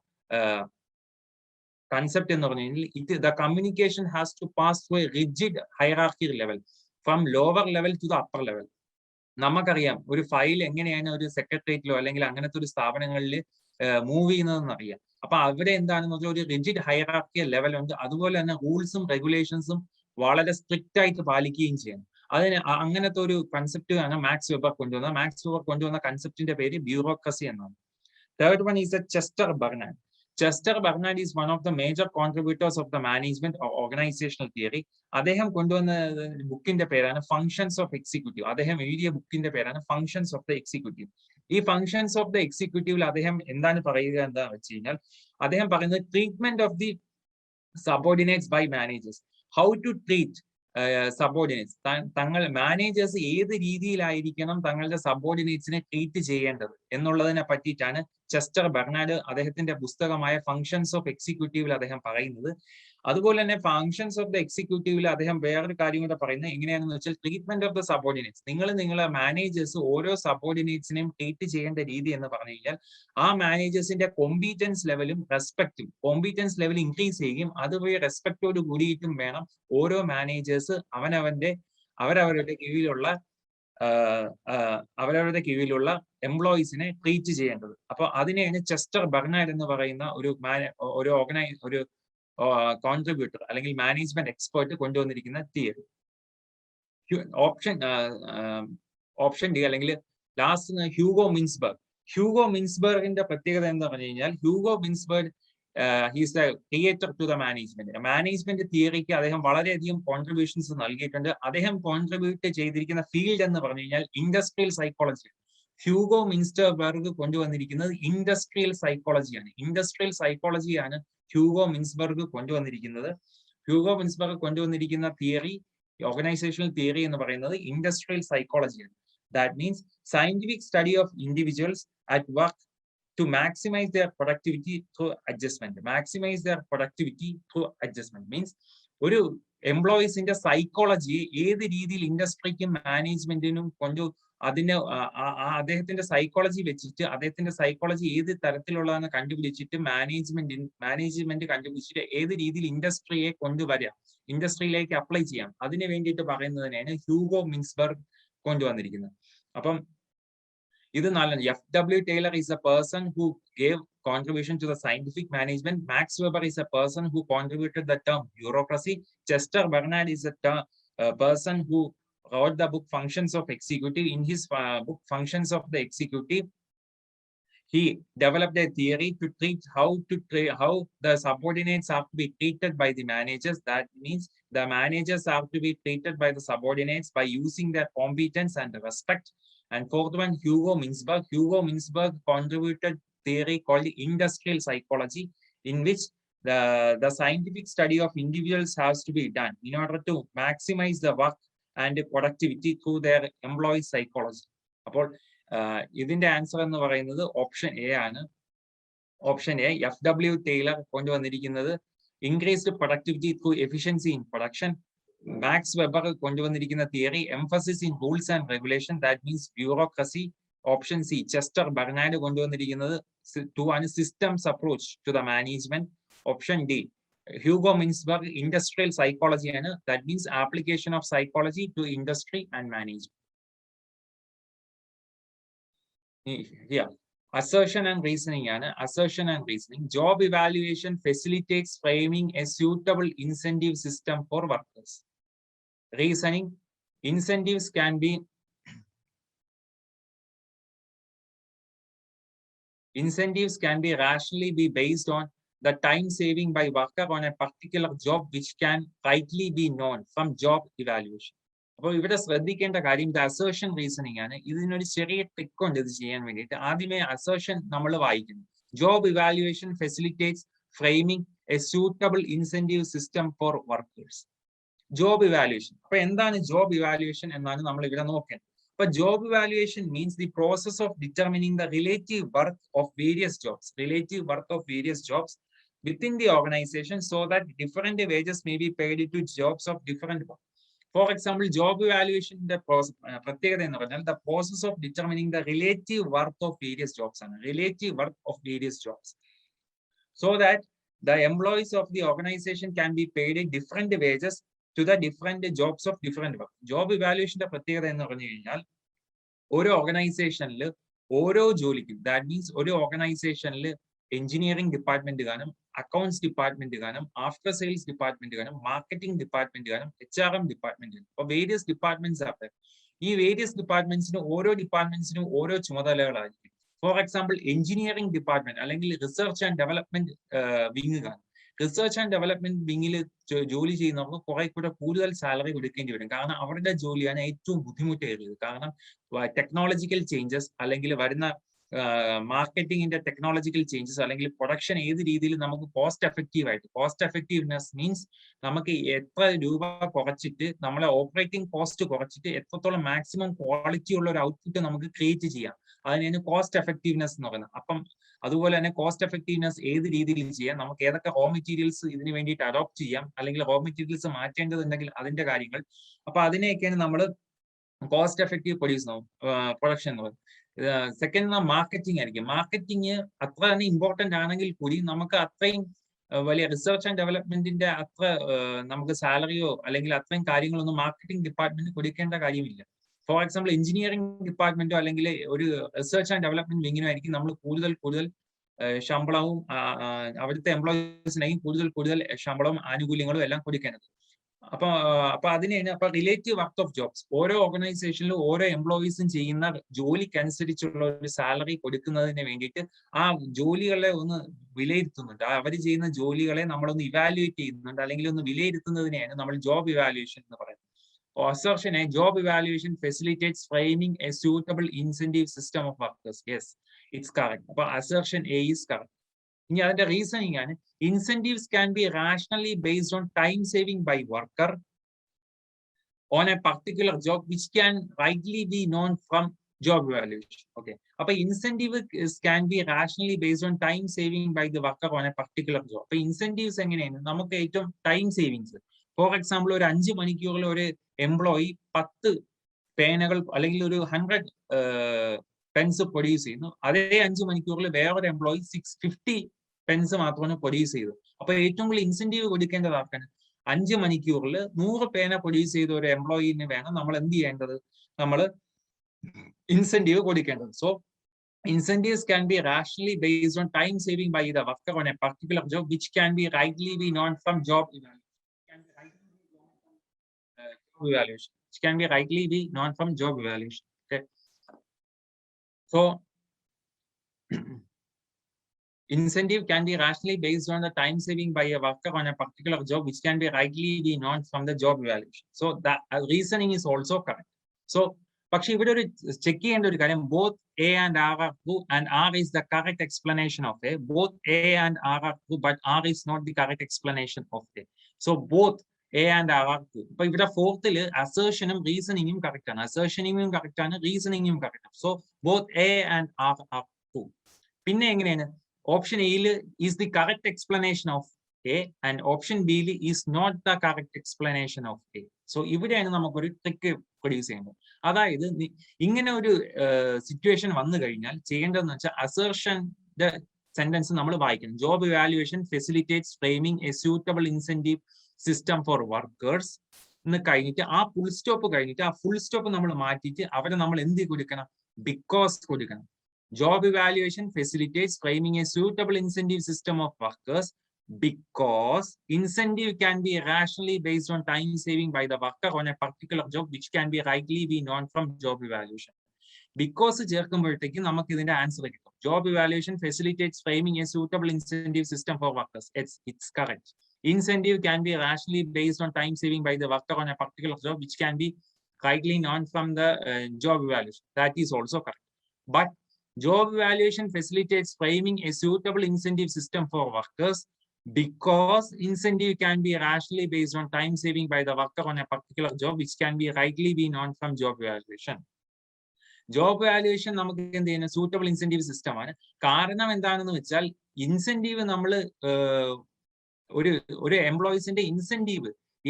കൺസെപ്റ്റ് എന്ന് പറഞ്ഞു കഴിഞ്ഞാൽ the communication has to pass through a rigid hierarchy level from lower level to the upper level. നമുക്കറിയാം ഒരു ഫയൽ എങ്ങനെയാണ് ഒരു സെക്രട്ടേറിയറ്റിലോ അല്ലെങ്കിൽ അങ്ങനത്തെ ഒരു സ്ഥാപനങ്ങളിൽ മൂവ് ചെയ്യുന്നതെന്ന് അറിയാം. അപ്പൊ അവിടെ എന്താണെന്ന് വെച്ചാൽ ഒരു റിജിഡ് ഹൈറാർക്കിയൽ ലെവൽ ഉണ്ട്. അതുപോലെ തന്നെ റൂൾസും റെഗുലേഷൻസും വളരെ സ്ട്രിക്റ്റ് ആയിട്ട് പാലിക്കുകയും ചെയ്യണം. അങ്ങനത്തെ ഒരു കൺസെപ്റ്റ് ആണ് മാക്സ് വെബർ കൊണ്ടുവന്നത്. മാക്സ് വെബർ കൊണ്ടുവന്ന കൺസെപ്റ്റിന്റെ പേര് ബ്യൂറോക്രസി എന്നാണ്. Third one is Chester Bernard. Chester Bernard is one of the major contributors of the management or organizational theory. അദ്ദേഹം കൊണ്ടുവന്ന ബുക്കിന്റെ പേരാണ് ഫങ്ഷൻസ് ഓഫ് എക്സിക്യൂട്ടീവ്. അദ്ദേഹം എഴുതിയ ബുക്കിന്റെ പേരാണ് ഫങ്ഷൻസ് ഓഫ് ദ എക്സിക്യൂട്ടീവ്. ഈ ഫങ്ഷൻസ് ഓഫ് ദ എക്സിക്യൂട്ടീവിൽ അദ്ദേഹം എന്താണ് പറയുക എന്താണെന്ന് വെച്ച് കഴിഞ്ഞാൽ, അദ്ദേഹം പറയുന്നത് treatment of the subordinates by managers. How to treat subordinates. Managers ഏത് രീതിയിലായിരിക്കണം തങ്ങളുടെ സബോർഡിനേറ്റ്സിനെ ട്രീറ്റ് ചെയ്യേണ്ടത് എന്നുള്ളതിനെ പറ്റിയിട്ടാണ് ചെസ്റ്റർ ബെർണാഡ് അദ്ദേഹത്തിന്റെ പുസ്തകമായ ഫങ്ഷൻസ് ഓഫ് എക്സിക്യൂട്ടീവിൽ അദ്ദേഹം പറയുന്നത്. അതുപോലെ തന്നെ ഫങ്ഷൻസ് ഓഫ് ദ എക്സിക്യൂട്ടീവിൽ അദ്ദേഹം വേറൊരു കാര്യം കൂടെ പറയുന്നത് എങ്ങനെയാണെന്ന് വെച്ചാൽ ട്രീറ്റ്മെന്റ് ഓഫ് ദ സബോർഡിനേറ്റ്സ്. നിങ്ങളെ മാനേജേഴ്സ് ഓരോ സബോർഡിനേറ്റ്സിനെയും ട്രീറ്റ് ചെയ്യേണ്ട രീതി എന്ന് പറഞ്ഞു കഴിഞ്ഞാൽ ആ മാനേജേഴ്സിന്റെ കോമ്പീറ്റൻസ് ലെവലും റെസ്പെക്റ്റും കോമ്പീറ്റൻസ് ലെവൽ ഇൻക്രീസ് ചെയ്യുകയും അതുവഴി റെസ്പെക്റ്റോട് കൂടിയിട്ടും വേണം ഓരോ മാനേജേഴ്സ് അവരവരുടെ കീഴിലുള്ള എംപ്ലോയീസിനെ ട്രീറ്റ് ചെയ്യേണ്ടത്. അപ്പൊ അതിനെയാണ് ചെസ്റ്റർ ബർണാഡ് എന്ന് പറയുന്ന ഒരു കോൺട്രിബ്യൂട്ടർ അല്ലെങ്കിൽ മാനേജ്മെന്റ് എക്സ്പേർട്ട് കൊണ്ടുവന്നിരിക്കുന്ന തിയറി. ഓപ്ഷൻ ഡി അല്ലെങ്കിൽ ലാസ്റ്റ് ഹ്യൂഗോ മിൻസ്ബർഗിന്റെ പ്രത്യേകത എന്ന് പറഞ്ഞു കഴിഞ്ഞാൽ Hugo Munsterberg he's the creator to the management തിയറിക്ക് അദ്ദേഹം വളരെയധികം കോൺട്രിബ്യൂഷൻസ് നൽകിയിട്ടുണ്ട്. അദ്ദേഹം കോൺട്രിബ്യൂട്ട് ചെയ്തിരിക്കുന്ന ഫീൽഡ് എന്ന് പറഞ്ഞു കഴിഞ്ഞാൽ ഇൻഡസ്ട്രിയൽ സൈക്കോളജി. ഹ്യൂഗോ മിൻസ്റ്റർബർഗ് കൊണ്ടുവന്നിരിക്കുന്നത് ഇൻഡസ്ട്രിയൽ സൈക്കോളജിയാണ് ഹ്യൂഗോ മിൻസ്ബർഗ് കൊണ്ടുവന്നിരിക്കുന്നത്. ഹ്യൂഗോ മിൻസ്ബർഗ് കൊണ്ടുവന്നിരിക്കുന്ന തിയറി, ഓർഗനൈസേഷണൽ തിയറി എന്ന് പറയുന്നത് industrial സൈക്കോളജിയാണ്. That means scientific study of individuals at work to maximize their productivity through adjustment. Means ഒരു എംപ്ലോയീസിന്റെ സൈക്കോളജി ഏത് രീതിയിൽ ഇൻഡസ്ട്രിക്കും മാനേജ്മെന്റിനും അദ്ദേഹത്തിന്റെ സൈക്കോളജി വെച്ചിട്ട് അദ്ദേഹത്തിന്റെ സൈക്കോളജി ഏത് തരത്തിലുള്ളതെന്ന് കണ്ടുപിടിച്ചിട്ട് മാനേജ്മെന്റ് കണ്ടുപിടിച്ചിട്ട് ഏത് രീതിയിൽ ഇൻഡസ്ട്രിയെ കൊണ്ടുവരാം, ഇൻഡസ്ട്രിയിലേക്ക് അപ്ലൈ ചെയ്യാം, അതിന് വേണ്ടിയിട്ട് പറയുന്നതിനാണ് ഹ്യൂഗോ മിൻസ്ബർഗ് കൊണ്ടുവന്നിരിക്കുന്നത്. അപ്പം ഇത് നല്ലത്. FW Taylor is a person who gave contribution to the scientific management. Max Weber is a person who contributed the term bureaucracy. Chester Bernard is a person who wrote the book Functions of Executive. In his book Functions of the Executive, he developed a theory to treat how the subordinates are to be treated by the managers. That means the managers are to be treated by the subordinates by using their competence and respect. And fourth one, Hugo Mintzberg contributed theory called industrial psychology, in which the scientific study of individuals has to be done in order to maximize the work and productivity through their employee psychology. അപ്പോൾ ഇതിന്റെ answer എന്ന് പറയുന്നത് option A ആണ്. Option A, FW Taylor കൊണ്ടുവന്നിരിക്കുന്നത് increased productivity through efficiency in production. Max Weber കൊണ്ടുവന്നിരിക്കുന്ന theory emphasis in rules and regulation, that means bureaucracy. Option C, Chester Barnard കൊണ്ടുവന്നിരിക്കുന്നത് systems approach to the management. Option D, Hugo Munsterberg industrial സൈക്കോളജിയാണ്, that means application of psychology to industry and management. Here, assertion and reasoning. Job evaluation facilitates framing a suitable incentive system for workers. Reasoning, incentives can be rationally be based on the time saving by worker on a particular job which can rightly be known from job evaluation. അപ്പോൾ ഇവിടെ ശ്രദ്ധിക്കേണ്ട കാര്യം ഇത് assertion reasoning ആണ്. ഇതിനൊരു ചെറിയ trick ഉണ്ട് ഇത് ചെയ്യാൻ വേണ്ടിയിട്ട്. ആദ്യമേ അസേർഷൻ നമ്മൾ വായിക്കുന്നു. Job evaluation facilitates framing A suitable incentive system for workers. Job evaluation. അപ്പൊ എന്താണ് ജോബ് ഇവാലുവേഷൻ എന്നാണ് നമ്മൾ ഇവിടെ നോക്കേണ്ടത്. അപ്പൊ job evaluation means the process of determining the relative worth of various jobs within the organization so that different wages may be paid to jobs of different work. For example, job evaluation the process of determining the relative worth of various jobs, so that the employees of the organization can be paid different wages to the different jobs of different work. Job evaluation the pratyekada ennu paranju kayal oru organization il oru jolikku, that means oru organization il engineering department കാണും, accounts department കാണും, after sales department കാണും, marketing department കാണും, HRM department കാണും. അപ്പൊ various departments ആണ്. ഈ various ഡിപ്പാർട്ട്മെന്റ്സിനും ഓരോ ചുമതലകളായിരിക്കും. For example engineering department അല്ലെങ്കിൽ റിസർച്ച് ആൻഡ് ഡെവലപ്മെന്റ് വിങ് കാണും. റിസർച്ച് ആൻഡ് ഡെവലപ്മെന്റ് വിങ്ങിൽ ജോലി ചെയ്യുന്നവർക്ക് കുറെ കൂടെ കൂടുതൽ സാലറി കൊടുക്കേണ്ടി വരും. കാരണം അവരുടെ ജോലിയാണ് ഏറ്റവും ബുദ്ധിമുട്ടേറിയത്. കാരണം ടെക്നോളജിക്കൽ ചേഞ്ചസ് അല്ലെങ്കിൽ വരുന്ന മാർക്കറ്റിംഗിന്റെ ടെക്നോളജിക്കൽ ചേഞ്ചസ് അല്ലെങ്കിൽ പ്രൊഡക്ഷൻ ഏത് രീതിയിൽ നമുക്ക് കോസ്റ്റ് എഫക്റ്റീവ്നെസ് മീൻസ് നമുക്ക് എത്ര രൂപ കുറച്ചിട്ട് നമ്മളെ ഓപ്പറേറ്റിംഗ് കോസ്റ്റ് കുറച്ചിട്ട് എത്രത്തോളം മാക്സിമം ക്വാളിറ്റി ഉള്ള ഒരു ഔട്ട്പുട്ട് നമുക്ക് ക്രിയേറ്റ് ചെയ്യാം. അതിന് കോസ്റ്റ് എഫക്റ്റീവ്നെസ് എന്ന് പറയുന്നത്. അപ്പം അതുപോലെ തന്നെ കോസ്റ്റ് എഫക്റ്റീവ്നെസ് ഏത് രീതിയിൽ ചെയ്യാം, നമുക്ക് ഏതൊക്കെ റോ മെറ്റീരിയൽസ് ഇതിന് വേണ്ടിയിട്ട് അഡോപ്റ്റ് ചെയ്യാം, അല്ലെങ്കിൽ റോ മെറ്റീരിയൽസ് മാറ്റേണ്ടതുണ്ടെങ്കിൽ അതിന്റെ കാര്യങ്ങൾ. അപ്പൊ അതിനെയൊക്കെയാണ് നമ്മൾ കോസ്റ്റ് എഫക്റ്റീവ് പ്രൊഡക്ഷൻ എന്ന് പറയുന്നത്. സെക്കൻഡ് മാർക്കറ്റിംഗ് ആയിരിക്കും. മാർക്കറ്റിംഗ് അത്ര തന്നെ ഇമ്പോർട്ടന്റ് ആണെങ്കിൽ കൂടി നമുക്ക് അത്രയും വലിയ റിസർച്ച് ആൻഡ് ഡെവലപ്മെന്റിന്റെ അത്ര നമുക്ക് സാലറിയോ അല്ലെങ്കിൽ അത്രയും കാര്യങ്ങളൊന്നും മാർക്കറ്റിംഗ് ഡിപ്പാർട്ട്മെന്റ് കൊടുക്കേണ്ട കാര്യമില്ല. ഫോർ എക്സാമ്പിൾ എഞ്ചിനീയറിംഗ് ഡിപ്പാർട്ട്മെന്റോ അല്ലെങ്കിൽ ഒരു റിസർച്ച് ആൻഡ് ഡെവലപ്മെന്റ് വിങ്ങിനോ ആയിരിക്കും നമ്മൾ കൂടുതൽ ശമ്പളവും അവിടുത്തെ എംപ്ലോയീസിനായിരിക്കും കൂടുതൽ ശമ്പളവും ആനുകൂല്യങ്ങളും എല്ലാം കൊടുക്കേണ്ടത്. അപ്പൊ അതിനെയാണ് അപ്പൊ റിലേറ്റീവ് വർത്ത് ഓഫ് ജോബ്സ്. ഓരോ ഓർഗനൈസേഷനിലും ഓരോ എംപ്ലോയീസും ചെയ്യുന്ന ജോലിക്കനുസരിച്ചുള്ള ഒരു സാലറി കൊടുക്കുന്നതിന് വേണ്ടിയിട്ട് ആ ജോലികളെ ഒന്ന് വിലയിരുത്തുന്നുണ്ട്. അവർ ചെയ്യുന്ന ജോലികളെ നമ്മളൊന്ന് ഇവാലുവേറ്റ് ചെയ്യുന്നുണ്ട്, അല്ലെങ്കിൽ ഒന്ന് വിലയിരുത്തുന്നതിനെയാണ് നമ്മൾ ജോബ് ഇവാലുവേഷൻ എന്ന് പറയുന്നത്. Assertion A, job evaluation facilitates framing a suitable incentive system of workers. Yes, it's correct. But assertion A is correct. ഇനി അതിന്റെ റീസണിങ് ആണ്, incentives can be rationally based on time saving by worker on a particular job which can rightly be known from job evaluation. Okay, അപ്പൊ incentive can be rationally based on time saving by the worker on a particular job. അപ്പൊ incentives എങ്ങനെയാണ്, നമുക്ക് ഏറ്റവും time savings. For example ഒരു 5 മണിക്കൂറിൽ ഒരു employee 10 പേനകൾ അല്ലെങ്കിൽ ഒരു 100 പെൻസ് പ്രൊഡ്യൂസ് ചെയ്യുന്നു. അതേ 5 മണിക്കൂറിൽ വേറൊരു എംപ്ലോയി 650 പെൻസ് മാത്രമാണ് പ്രൊഡ്യൂസ് ചെയ്തത്. അപ്പൊ ഏറ്റവും കൂടുതൽ ഇൻസെന്റീവ് കൊടുക്കേണ്ടത് ആർക്കാണ്? 5 മണിക്കൂറിൽ 100 പേന പ്രൊഡ്യൂസ് ചെയ്ത ഒരു എംപ്ലോയിന് വേണം നമ്മൾ എന്ത് ചെയ്യേണ്ടത്, നമ്മൾ ഇൻസെന്റീവ് കൊടുക്കേണ്ടത്. So incentives can be rationally based on time saving by the worker on a particular job which can be rightly be known from job evaluation. Which can be rightly be known from job evaluation. Okay, so incentive can be rationally based on the time saving by a worker on a particular job which can be rightly be known from the job evaluation. So that reasoning is also correct. So പക്ഷെ ഇവിടെ ഒരു check ചെയ്യേണ്ട ഒരു കാര്യം, both A and R are true and R is the correct explanation of A. Both A and R are true but R is not the correct explanation of A. So both A and R are true. അപ്പൊ ഇവിടെ ഫോർത്തില് അസേർഷനും റീസണിങ്ങും correct ആണ്, അസേർഷനിങ്ങും correct ആണ്, റീസണിങ്ങും correct ആണ്. So both A and R are true. പിന്നെ എങ്ങനെയാണ്, option എയിൽ is the correct explanation of A and option ബിയിൽ is not the correct explanation of A. So ഇവിടെയാണ് നമുക്കൊരു ട്രിക്ക് പ്രൊഡ്യൂസ് ചെയ്യുന്നത്. അതായത് ഇങ്ങനെ ഒരു സിറ്റുവേഷൻ വന്നു കഴിഞ്ഞാൽ ചെയ്യേണ്ടതെന്ന് വെച്ചാൽ അസേർഷന്റെ സെന്റൻസ് നമ്മൾ വായിക്കണം. Job evaluation facilitates framing A suitable incentive system for workers എന്ന് കഴിഞ്ഞിട്ട് ആ ഫുൾ സ്റ്റോപ്പ് കഴിഞ്ഞിട്ട് ആ ഫുൾ സ്റ്റോപ്പ് നമ്മൾ മാറ്റിയിട്ട് അവിടെ നമ്മൾ എന്ത് കൊടുക്കണം, ബിക്കോസ് കൊടുക്കണം. Job evaluation facilitates framing a suitable incentive system of workers because incentive can be rationally based on time saving by the worker on a particular job which can be rightly be known from job evaluation. Because ചേർക്കുമ്പോഴത്തേക്ക് നമുക്ക് ഇതിന്റെ answer കിട്ടും. Job evaluation facilitates framing a suitable incentive system for workers. It's correct. Incentive can be rationally based on time saving by the worker on a particular job which can be rightly known from the job evaluation. That is also correct. But job evaluation facilitates framing a suitable incentive system for workers because incentive can be rationally based on time saving by the worker on a particular job which can be rightly be known from job evaluation. Job valuation നമുക്ക് എന്ത് ചെയ്യുന്ന suitable incentive system ആണ്. കാരണം എന്താണെന്ന് വെച്ചാൽ incentive നമ്മൾ ഒരു എംപ്ലോയീസിന്റെ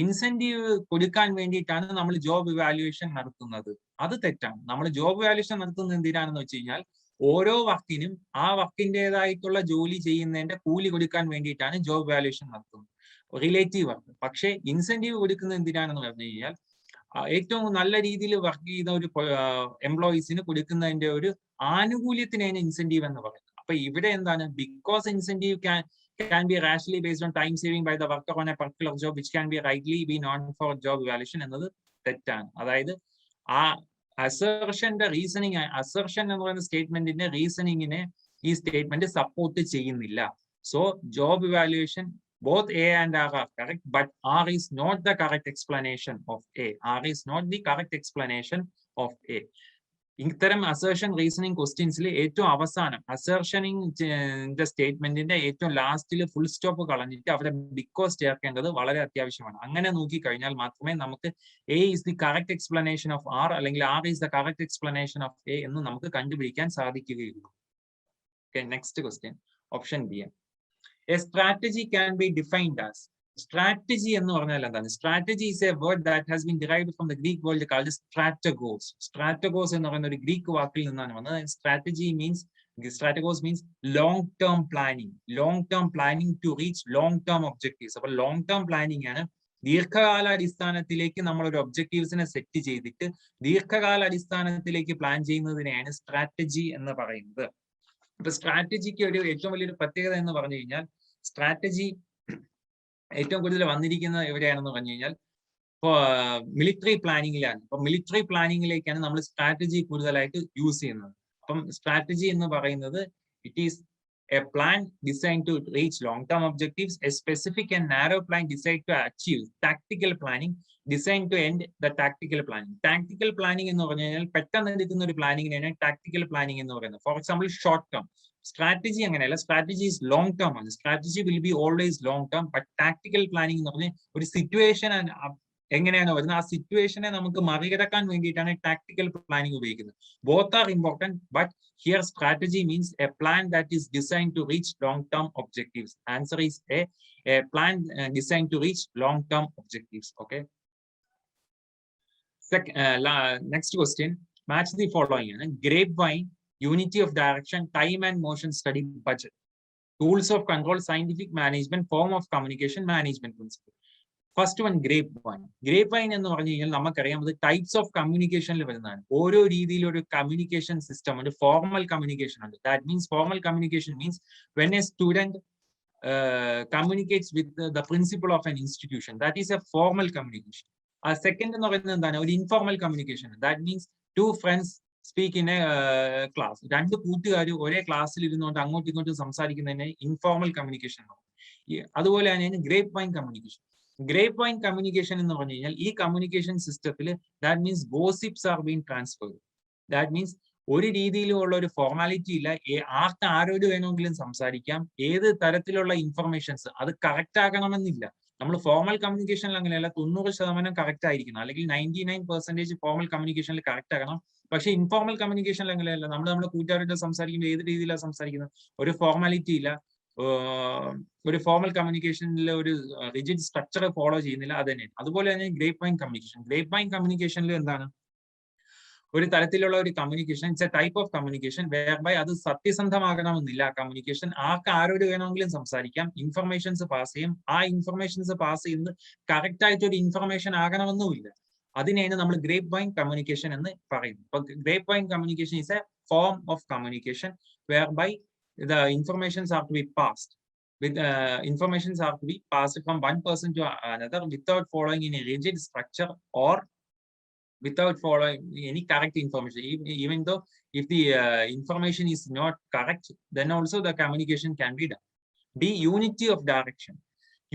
incentive കൊടുക്കാൻ വേണ്ടിയിട്ടാണ് നമ്മൾ ജോബ് ഇവാലുവേഷൻ നടത്തുന്നത്. അത് തെറ്റാണ്. നമ്മൾ ജോബ് ഇവാലുവേഷൻ നടത്തുന്നത് എന്തിനാണെന്ന് വെച്ച് കഴിഞ്ഞാൽ ഓരോ വർക്കിനും ആ വർക്കിൻ്റെതായിട്ടുള്ള ജോലി ചെയ്യുന്നതിന്റെ കൂലി കൊടുക്കാൻ വേണ്ടിയിട്ടാണ് ജോബ് ഇവാലുവേഷൻ നടത്തുന്നത്, റിലേറ്റീവ് വർക്ക്. പക്ഷേ ഇൻസെന്റീവ് കൊടുക്കുന്നത് എന്തിനാണെന്ന് പറഞ്ഞു കഴിഞ്ഞാൽ ഏറ്റവും നല്ല രീതിയിൽ വർക്ക് ചെയ്യുന്ന ഒരു എംപ്ലോയീസിന് കൊടുക്കുന്നതിന്റെ ഒരു ആനുകൂല്യത്തിനാണ് ഇൻസെന്റീവ് എന്ന് പറയുന്നത്. അപ്പൊ ഇവിടെ എന്താണ്, because incentive can be rationally based on time saving by the worker on a particular job which can be rightly be known for job evaluation എന്നത് തെറ്റാണ്. അതായത് ആ അസർഷന്റെ റീസണിങ്, അസർഷൻ എന്ന് പറയുന്ന സ്റ്റേറ്റ്മെന്റിന്റെ റീസണിങ്ങിനെ ഈ സ്റ്റേറ്റ്മെന്റ് സപ്പോർട്ട് ചെയ്യുന്നില്ല. So job evaluation both A and R are correct, but R is not the correct explanation of A. R is not the correct explanation of A. ഇത്തരം അസേർഷൻ റീസണിങ് ക്വസ്റ്റ്യൻസിൽ ഏറ്റവും അവസാനം അസേർഷനിങ് സ്റ്റേറ്റ്മെന്റിന്റെ ഏറ്റവും ലാസ്റ്റിൽ ഫുൾ സ്റ്റോപ്പ് കളഞ്ഞിട്ട് അവിടെ because ചേർക്കേണ്ടത് വളരെ അത്യാവശ്യമാണ്. അങ്ങനെ നോക്കി കഴിഞ്ഞാൽ മാത്രമേ നമുക്ക് A is the correct explanation of R അല്ലെങ്കിൽ R is the correct explanation of A എന്ന് നമുക്ക് കണ്ടുപിടിക്കാൻ സാധിക്കുകയുള്ളൂ. Next question, option B. A strategy can be defined as. Strategy എന്ന് പറഞ്ഞാൽ എന്താണ്? Strategy is a word that has been derived from the Greek word called strategos. Strategos എന്ന് പറയുന്ന ഒരു ഗ്രീക്ക് വാക്കിൽ നിന്നാണ് വന്നത്. Strategy means strategos means long term planning. Long term planning to reach long term objectives. അപ്പൊ long term planning ആണ് ദീർഘകാലാടിസ്ഥാനത്തിലേക്ക് നമ്മൾ ഒരു ഒബ്ജക്റ്റീവ്സിനെ സെറ്റ് ചെയ്തിട്ട് ദീർഘകാലാടിസ്ഥാനത്തിലേക്ക് പ്ലാൻ ചെയ്യുന്നതിനെയാണ് സ്ട്രാറ്റജി എന്ന് പറയുന്നത്. അപ്പൊ സ്ട്രാറ്റജിക്ക് ഒരു ഏറ്റവും വലിയൊരു പ്രത്യേകത എന്ന് പറഞ്ഞു കഴിഞ്ഞാൽ സ്ട്രാറ്റജി ഏറ്റവും കൂടുതൽ വന്നിരിക്കുന്നത് എവിടെയാണെന്ന് പറഞ്ഞു കഴിഞ്ഞാൽ ഇപ്പോൾ മിലിറ്ററി പ്ലാനിങ്ങിലാണ്. അപ്പൊ മിലിറ്ററി പ്ലാനിങ്ങിലേക്കാണ് നമ്മൾ സ്ട്രാറ്റജി കൂടുതലായിട്ട് യൂസ് ചെയ്യുന്നത്. അപ്പം സ്ട്രാറ്റജി എന്ന് പറയുന്നത് it is a plan design to reach long term objectives, a specific and narrow plan design to achieve tactical planning design to end the tactical planning. Tactical planning എന്ന് പറഞ്ഞു കഴിഞ്ഞാൽ പെട്ടെന്ന് എടുക്കുന്ന ഒരു പ്ലാനിങ്ങിനാണ് ടാക്ടിക്കൽ പ്ലാനിങ് എന്ന് പറയുന്നത്. For example short term. Strategy അങ്ങനെയല്ല, strategy is long term ആണ്. Strategy will be always long term. But tactical planning എന്ന് പറഞ്ഞാൽ ഒരു സിറ്റുവേഷൻ എങ്ങനെയാണ് വരുന്നത്, ആ സിറ്റുവേഷനെ നമുക്ക് മറികടക്കാൻ വേണ്ടിയിട്ടാണ് ടാക്ടിക്കൽ പ്ലാനിങ് ഉപയോഗിക്കുന്നത്. Both are important, but here strategy means a plan that is design to reach long term objectives. Answer is a plan design to reach long term objectives. Okay, next question, match the following. Grapevine, unity of direction, time and motion study, budget, tools of control, scientific management, form of communication, management principle. First one, grapevine. Grapevine എന്ന് പറഞ്ഞു കഴിഞ്ഞാൽ നമുക്കറിയാം അത് types of കമ്മ്യൂണിക്കേഷനിൽ വരുന്നതാണ്. ഓരോ രീതിയിലൊരു communication system ഉണ്ട്. Formal communication ഉണ്ട്. That means formal communication means when A student communicates with the principal of an institution, that is a formal communication. Second എന്ന് പറയുന്നത് എന്താണ്? ഒരു informal communication. That means two friends speak in a class. രണ്ട് കൂട്ടുകാർ ഒരേ ക്ലാസ്സിൽ ഇരുന്നുകൊണ്ട് അങ്ങോട്ടും ഇങ്ങോട്ടും സംസാരിക്കുന്നതിനെ ഇൻഫോർമൽ കമ്മ്യൂണിക്കേഷൻ. അതുപോലെ തന്നെയാണ് grape wine communication. Grape wine communication എന്ന് പറഞ്ഞു കഴിഞ്ഞാൽ ഈ കമ്മ്യൂണിക്കേഷൻ സിസ്റ്റത്തിൽ that means gossips R been transferred. That means ഒരു രീതിയിലുള്ള ഒരു ഫോർമാലിറ്റി ഇല്ല. ആർക്ക് ആരോട് വേണമെങ്കിലും സംസാരിക്കാം. ഏത് തരത്തിലുള്ള ഇൻഫർമേഷൻസ് അത് കറക്റ്റ് ആകണമെന്നില്ല. നമ്മൾ ഫോർമൽ കമ്മ്യൂണിക്കേഷനിൽ അങ്ങനെയല്ല, 90% കറക്റ്റ് ആയിരിക്കണം, അല്ലെങ്കിൽ 99% ഫോർമൽ കമ്മ്യൂണിക്കേഷനിൽ കറക്റ്റ് ആകണം. പക്ഷെ ഇൻഫോർമൽ കമ്മ്യൂണിക്കേഷനിൽ അങ്ങനെയല്ല. നമ്മുടെ കൂട്ടുകാരോട് സംസാരിക്കുമ്പോൾ ഏത് രീതിയിലാണ് സംസാരിക്കുന്നത്, ഒരു ഫോർമാലിറ്റി ഇല്ല. ഒരു ഫോർമൽ കമ്മ്യൂണിക്കേഷനിൽ ഒരു റിജിഡ് സ്ട്രക്ചർ ഫോളോ ചെയ്യുന്നില്ല. അത് തന്നെ. അതുപോലെ തന്നെ grape wine communication. Grape wine കമ്മ്യൂണിക്കേഷനിൽ എന്താണ്? ഒരു തരത്തിലുള്ള ഒരു communication, it's a type of communication wear by അത് സത്യസന്ധമാകണമെന്നില്ല. കമ്മ്യൂണിക്കേഷൻ ആർക്ക് ആരോട് വേണമെങ്കിലും സംസാരിക്കാം, ഇൻഫർമേഷൻസ് പാസ് ചെയ്യും. ആ ഇൻഫർമേഷൻസ് പാസ് ചെയ്യുന്നത് കറക്റ്റ് ആയിട്ട് ഒരു ഇൻഫർമേഷൻ ആകണമെന്നുമില്ല. അതിനെയാണ് നമ്മൾ ഗ്രേപ്പ് വൈൻ കമ്മ്യൂണിക്കേഷൻ എന്ന് പറയുന്നത്. അപ്പൊ grape wine communication is a form of communication wear by the informations are to be passed with informations are to be passed from one person to another without following any rigid structure or without following any correct information. Even though if the information is not correct, then also the communication can be done. The unity of direction.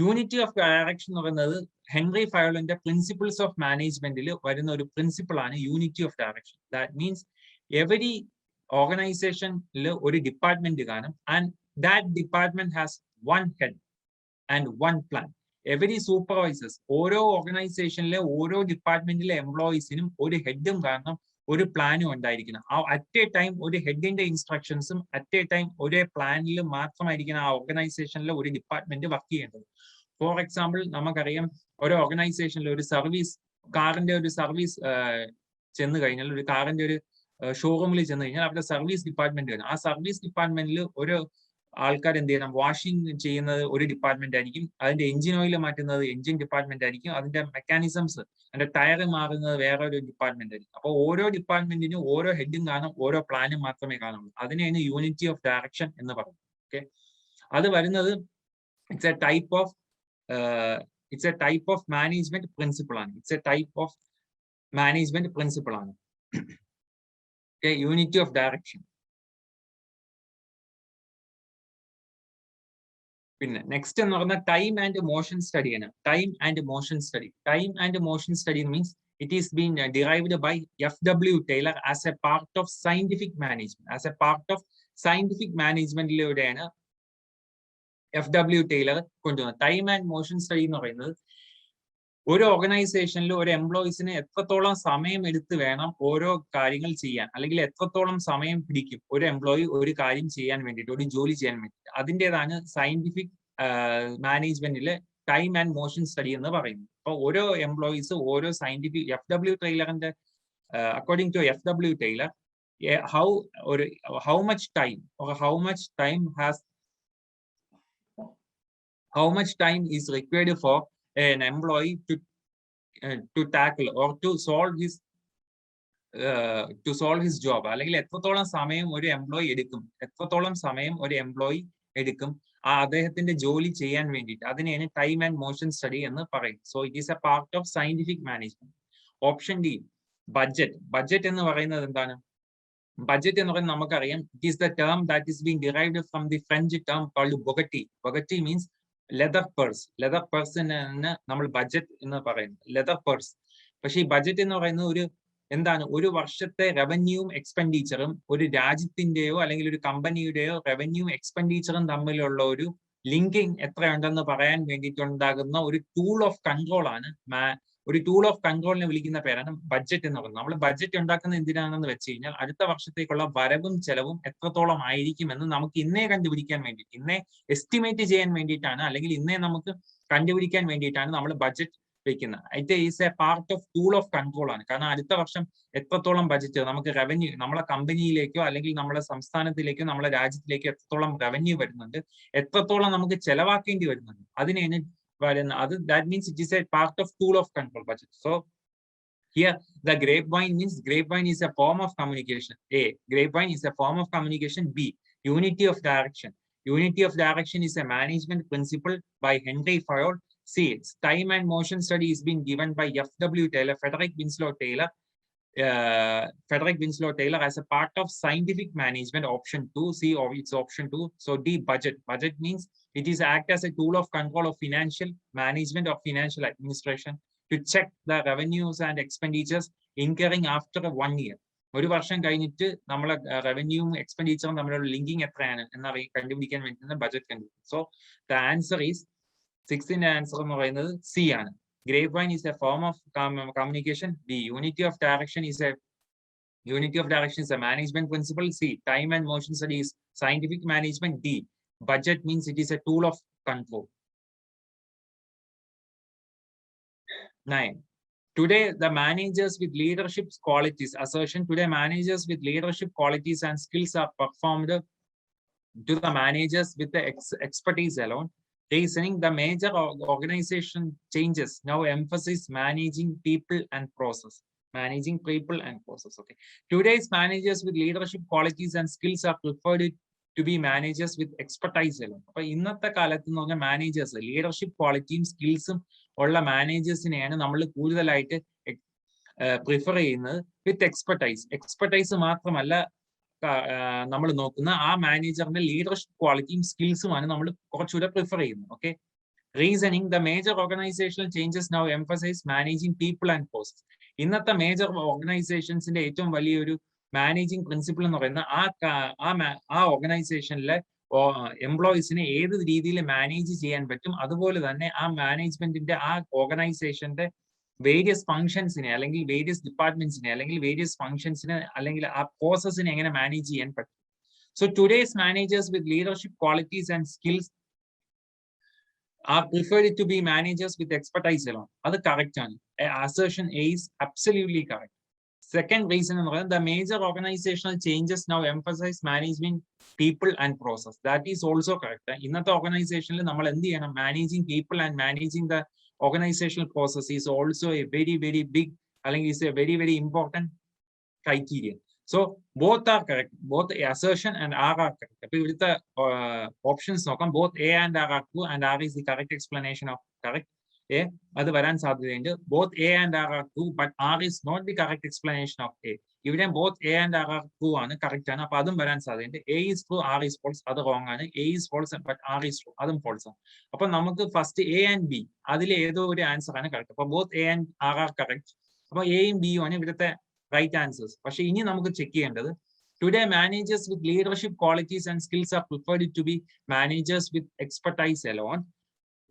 Unity of direction എന്ന് പറയുന്നത് Henry ഫയോളിന്റെ principles of മാനേജ്മെന്റിൽ വരുന്ന ഒരു principle ആണ് unity of direction. That means every ഓർഗനൈസേഷനിൽ ഒരു department കാണും, and that department has one head and one plan. Every supervisors, ഓരോ ഓർഗനൈസേഷനിലെ ഓരോ ഡിപ്പാർട്ട്മെന്റിലെ എംപ്ലോയീസിനും ഒരു ഹെഡും കാണണം, ഒരു പ്ലാനും ഉണ്ടായിരിക്കണം. അറ്റ് എ ടൈം ഒരു ഹെഡിന്റെ ഇൻസ്ട്രക്ഷൻസും അറ്റ് എ ടൈം ഒരേ പ്ലാനിൽ മാത്രമായിരിക്കണം ആ ഓർഗനൈസേഷനിലെ ഒരു ഡിപ്പാർട്ട്മെന്റ് വർക്ക് ചെയ്യേണ്ടത്. ഫോർ എക്സാമ്പിൾ, നമുക്കറിയാം ഒരു ഓർഗനൈസേഷനിൽ ഒരു സർവീസ്, കാറിന്റെ ഒരു സർവീസ് ചെന്ന് കഴിഞ്ഞാൽ, ഒരു കാറിന്റെ ഒരു ഷോറൂമിൽ ചെന്ന് കഴിഞ്ഞാൽ അവിടെ സർവീസ് ഡിപ്പാർട്ട്മെന്റ് വരും. ആ സർവീസ് ഡിപ്പാർട്ട്മെന്റിൽ ഒരു ആൾക്കാർ എന്ത് ചെയ്യണം, വാഷിംഗ് ചെയ്യുന്നത് ഒരു ഡിപ്പാർട്ട്മെന്റ് ആയിരിക്കും, അതിന്റെ എഞ്ചിൻ ഓയിൽ മാറ്റുന്നത് എഞ്ചിൻ ഡിപ്പാർട്ട്മെന്റ് ആയിരിക്കും, അതിന്റെ മെക്കാനിസംസ്, അതിന്റെ ടയർ മാറുന്നത് വേറെ ഒരു ഡിപ്പാർട്ട്മെന്റ് ആയിരിക്കും. അപ്പോൾ ഓരോ ഡിപ്പാർട്ട്മെന്റിനും ഓരോ ഹെഡും കാണും, ഓരോ പ്ലാനും മാത്രമേ കാണുള്ളൂ. അതിനെയാണ് യൂണിറ്റി ഓഫ് ഡയറക്ഷൻ എന്ന് പറയുന്നത്. ഓക്കെ, അത് വരുന്നത് it's a type of management principle ആണ്. It's a type of management principle ആണ്. Unity of direction. പിന്നെ നെക്സ്റ്റ് എന്ന് പറഞ്ഞാൽ ടൈം ആൻഡ് മോഷൻ സ്റ്റഡി ആണ്. Time and motion study. Time and motion study means it is being derived by F.W. Taylor as a part of scientific management. As a part of scientific management, F.W. Taylor കൊണ്ടുവന്നത്. Time and motion study എന്ന് പറയുന്നത് ഒരു ഓർഗനൈസേഷനിൽ ഒരു എംപ്ലോയീസിന് എത്രത്തോളം സമയം എടുത്ത് വേണം ഓരോ കാര്യങ്ങൾ ചെയ്യാൻ, അല്ലെങ്കിൽ എത്രത്തോളം സമയം പിടിക്കും ഒരു എംപ്ലോയി ഒരു കാര്യം ചെയ്യാൻ വേണ്ടിയിട്ട്, ഒരു ജോലി ചെയ്യാൻ വേണ്ടിയിട്ട്. അതിൻ്റെതാണ് സയന്റിഫിക് മാനേജ്മെന്റിലെ ടൈം ആൻഡ് മോഷൻ സ്റ്റഡി എന്ന് പറയുന്നത്. അപ്പൊ ഓരോ എംപ്ലോയീസ് ഓരോ സയന്റിഫിക് F.W. ടൈലറിന്റെ according to F.W. Taylor how much time is required for an employee to tackle or to solve his job. അല്ലെങ്കിൽ എത്രത്തോളം സമയം ഒരു എംപ്ലോയി എടുക്കും അദ്ദേഹത്തിന്റെ ജോലി ചെയ്യാൻ വേണ്ടിയിട്ട്. അതിനെയാണ് ടൈം ആൻഡ് മോഷൻ സ്റ്റഡി എന്ന് പറയും. So it is a part of scientific management. Option D, budget എന്ന് പറയുന്നത് എന്താണ്? ബഡ്ജറ്റ് എന്ന് പറയുന്നത് നമുക്കറിയാം, it is the term that is being derived from the French term called bougette means leather പേഴ്സിന് നമ്മൾ ബഡ്ജറ്റ് എന്ന് പറയുന്നത്, ലെതർ പേഴ്സ്. പക്ഷെ ഈ ബഡ്ജറ്റ് എന്ന് പറയുന്നത് ഒരു വർഷത്തെ റവന്യൂവും എക്സ്പെൻഡിച്ചറും ഒരു രാജ്യത്തിന്റെയോ അല്ലെങ്കിൽ ഒരു കമ്പനിയുടെയോ റവന്യൂ എക്സ്പെൻഡിച്ചറും തമ്മിലുള്ള ഒരു ലിങ്കിങ് എത്രയുണ്ടെന്ന് പറയാൻ വേണ്ടിയിട്ടുണ്ടാകുന്ന ഒരു ടൂൾ ഓഫ് കൺട്രോൾ ആണ്. ഒരു ടൂൾ ഓഫ് കൺട്രോളിനെ വിളിക്കുന്ന പേരാണ് ബഡ്ജറ്റ് എന്ന് പറയുന്നത്. നമ്മൾ ബഡ്ജറ്റ് ഉണ്ടാക്കുന്നത് എന്തിനാണെന്ന് വെച്ച് കഴിഞ്ഞാൽ അടുത്ത വർഷത്തേക്കുള്ള വരവും ചെലവും എത്രത്തോളം ആയിരിക്കും എന്ന് നമുക്ക് ഇന്നേ കണ്ടുപിടിക്കാൻ വേണ്ടിയിട്ട്, ഇന്നേ എസ്റ്റിമേറ്റ് ചെയ്യാൻ വേണ്ടിയിട്ടാണ്, അല്ലെങ്കിൽ ഇന്നേ നമുക്ക് കണ്ടുപിടിക്കാൻ വേണ്ടിയിട്ടാണ് നമ്മൾ ബഡ്ജറ്റ് വെക്കുന്നത്. It is a part of tool of control ആണ്. കാരണം അടുത്ത വർഷം എത്രത്തോളം ബഡ്ജറ്റ് നമുക്ക് റവന്യൂ, നമ്മളെ കമ്പനിയിലേക്കോ അല്ലെങ്കിൽ നമ്മളെ സംസ്ഥാനത്തിലേക്കോ നമ്മളെ രാജ്യത്തിലേക്കോ എത്രത്തോളം റവന്യൂ വരുന്നുണ്ട്, എത്രത്തോളം നമുക്ക് ചെലവാക്കേണ്ടി വരുന്നുണ്ട്, അതിനെയാണ് that means it is a part of tool of control budget. So here the grapevine is a form of communication. A, grapevine is a form of communication. B, unity of direction is a management principle by Henry Fayol. C, time and motion study is being given by F.W. Taylor, Frederick Winslow Taylor as a part of scientific management. Option 2, C, or it's option 2. So D, budget means it is act as a tool of control of financial management or financial administration to check the revenues and expenditures incurring after 1 year. ഒരു വർഷം കഴിഞ്ഞിട്ട് നമ്മളെ റവന്യൂവും എക്സ്പെൻഡിച്ചറും തമ്മിലുള്ള linking എത്രയാണ് എന്ന് കണ്ടുപിടിക്കാൻ വേണ്ടിയിട്ടാണ് budget കണ്ടുപിടിക്കുന്നത്. സോ ദ ആൻസർ ഈസ് 6ന്റെ ആൻസർ എന്ന് പറയുന്നത് സി ആണ്. Grapevine is a form of communication. B, unity of direction is a management principle. C, time and motion study is scientific management. D, budget means it is a tool of control. 9. Today, the managers with leadership qualities and skills are performed to the managers with the expertise alone. Reasoning, the major organization changes now emphasize managing people and process. Okay. Today's managers with leadership qualities and skills are preferred to be managers with expertise alone. അപ്പൊ ഇന്നത്തെ കാലത്ത് എന്ന് പറഞ്ഞാൽ managers leadership ക്വാളിറ്റിയും സ്കിൽസും ഉള്ള മാനേജേഴ്സിനെയാണ് നമ്മൾ കൂടുതലായിട്ട് പ്രിഫർ ചെയ്യുന്നത് വിത്ത് എക്സ്പെർട്ടൈസ് മാത്രമല്ല നമ്മൾ നോക്കുന്ന ആ മാനേജറിന്റെ ലീഡർഷിപ്പ് ക്വാളിറ്റിയും സ്കിൽസുമാണ് നമ്മൾ കുറച്ചുകൂടെ പ്രിഫർ ചെയ്യുന്നത്. Okay. Reasoning, the major organizational changes now emphasize managing people and process. ഇന്നത്തെ മേജർ ഓർഗനൈസേഷൻസിന്റെ ഏറ്റവും വലിയൊരു മാനേജിങ് പ്രിൻസിപ്പിൾ എന്ന് പറയുന്ന ആ ഓർഗനൈസേഷനിലെ എംപ്ലോയീസിനെ ഏത് രീതിയിൽ മാനേജ് ചെയ്യാൻ പറ്റും, അതുപോലെ തന്നെ ആ മാനേജ്മെന്റിന്റെ ആ ഓർഗനൈസേഷന്റെ വേരിയസ് ഫംഗ്ഷൻസിനെ അല്ലെങ്കിൽ വേരിയസ് ഡിപ്പാർട്ട്മെന്റ്സിനെ അല്ലെങ്കിൽ വേരിയസ് ഫംഗ്ഷൻസിനെ അല്ലെങ്കിൽ ആ പ്രോസസ്സിനെ എങ്ങനെ മാനേജ് ചെയ്യാൻ പറ്റും. So today's managers with leadership qualities and skills are preferred to be managers with expertise alone. അത് correct ആണ്. Assertion A is absolutely correct. Second reason, the major organizational changes now emphasize managing people and process. That is also correct. ഇന്നത്തെ ഓർഗനൈസേഷനിൽ നമ്മൾ എന്ത് ചെയ്യണം? Managing people and managing the organizational process is also a very, very big, അല്ലെങ്കിൽ is a very, very important criteria. So both are correct. Both assertion and R are correct. അപ്പോൾ ഇവിടുത്തെ options നോക്കാം. Both A and R are true and R is the correct explanation of correct. A, അത് വരാൻ സാധ്യതയുണ്ട്. Both A and R are true, but R is not the correct explanation of A. ഇവിടെ both A and R are true ആണ്, correct ആണ്. അപ്പോൾ അതും വരാൻ സാധ്യതയുണ്ട്. A is true, R is false, അത് wrong ആണ്. A is false, but R is true, അതും false ആണ്. അപ്പോൾ നമുക്ക് ഫസ്റ്റ് A and B അതിൽ ഏതോ ഒരു ആൻസർ ആണ് correct. അപ്പോൾ both A and R are correct. അപ്പോൾ എയും ബിയും ആണ് ഇവിടുത്തെ റൈറ്റ് ആൻസേഴ്സ്. പക്ഷെ ഇനി നമുക്ക് ചെക്ക് ചെയ്യേണ്ടത് today managers with leadership qualities and skills are preferred to be managers with expertise alone.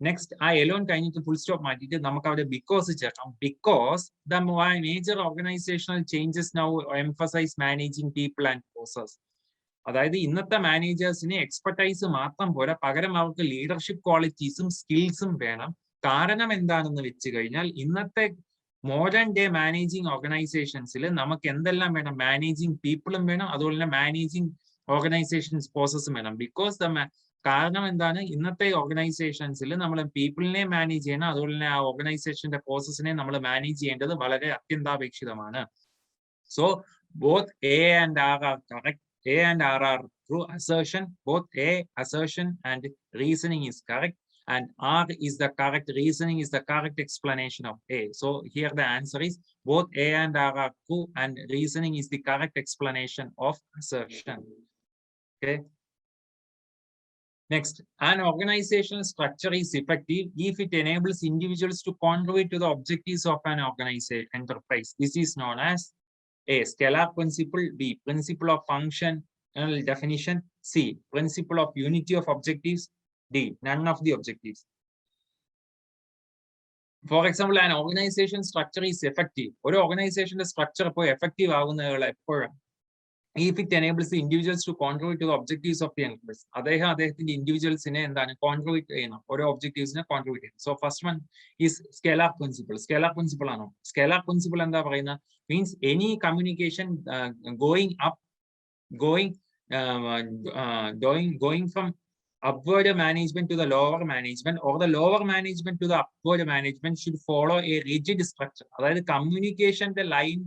Next, ആ alone കഴിഞ്ഞിട്ട് full stop മാറ്റിയിട്ട് നമുക്ക് അവിടെ because ചേർക്കാം. Because the major organizational changes now emphasize managing people and process. അതായത് ഇന്നത്തെ മാനേജേഴ്സിന് expertise മാത്രം പോരാ, പകരം അവർക്ക് ലീഡർഷിപ്പ് ക്വാളിറ്റീസും സ്കിൽസും വേണം. കാരണം എന്താണെന്ന് വെച്ച് കഴിഞ്ഞാൽ ഇന്നത്തെ മോഡേൺ ഡേ മാനേജിങ് ഓർഗനൈസേഷൻസിൽ നമുക്ക് എന്തെല്ലാം വേണം? മാനേജിങ് പീപ്പിളും വേണം, അതുപോലെ തന്നെ മാനേജിങ് ഓർഗനൈസേഷൻസ് പ്രോസസ്സും വേണം. ബിക്കോസ് കാരണം എന്താണ്? ഇന്നത്തെ ഓർഗനൈസേഷൻസിൽ നമ്മൾ പീപ്പിളിനെ മാനേജ് ചെയ്യണം, അതുപോലെ തന്നെ ആ ഓർഗനൈസേഷന്റെ പ്രോസസ്സിനെ നമ്മൾ മാനേജ് ചെയ്യേണ്ടത് വളരെ അത്യന്താപേക്ഷിതമാണ്. So both A and R are correct. A and R are true assertion. Both A assertion and reasoning is correct, and R is the correct reasoning is the correct explanation of A. So here the answer is both A and R are true, and reasoning is the correct explanation of assertion. Okay. Next, an organizational structure is effective if it enables individuals to contribute to the objectives of an organization enterprise. This is known as A, scalar principle. B, principle of functional definition. C, principle of unity of objectives. D, none of the objectives. For example, an organization structure is effective. Or organization structure effective if it enables the individuals to contribute to the objectives of the enterprise. The individuals in contribute or objectives contribute. So first one is scalar principle. Scalar principle scalar principle means any communication going from upward management to the lower management, or the lower management to the upward management, should follow a rigid structure. That is, communication the line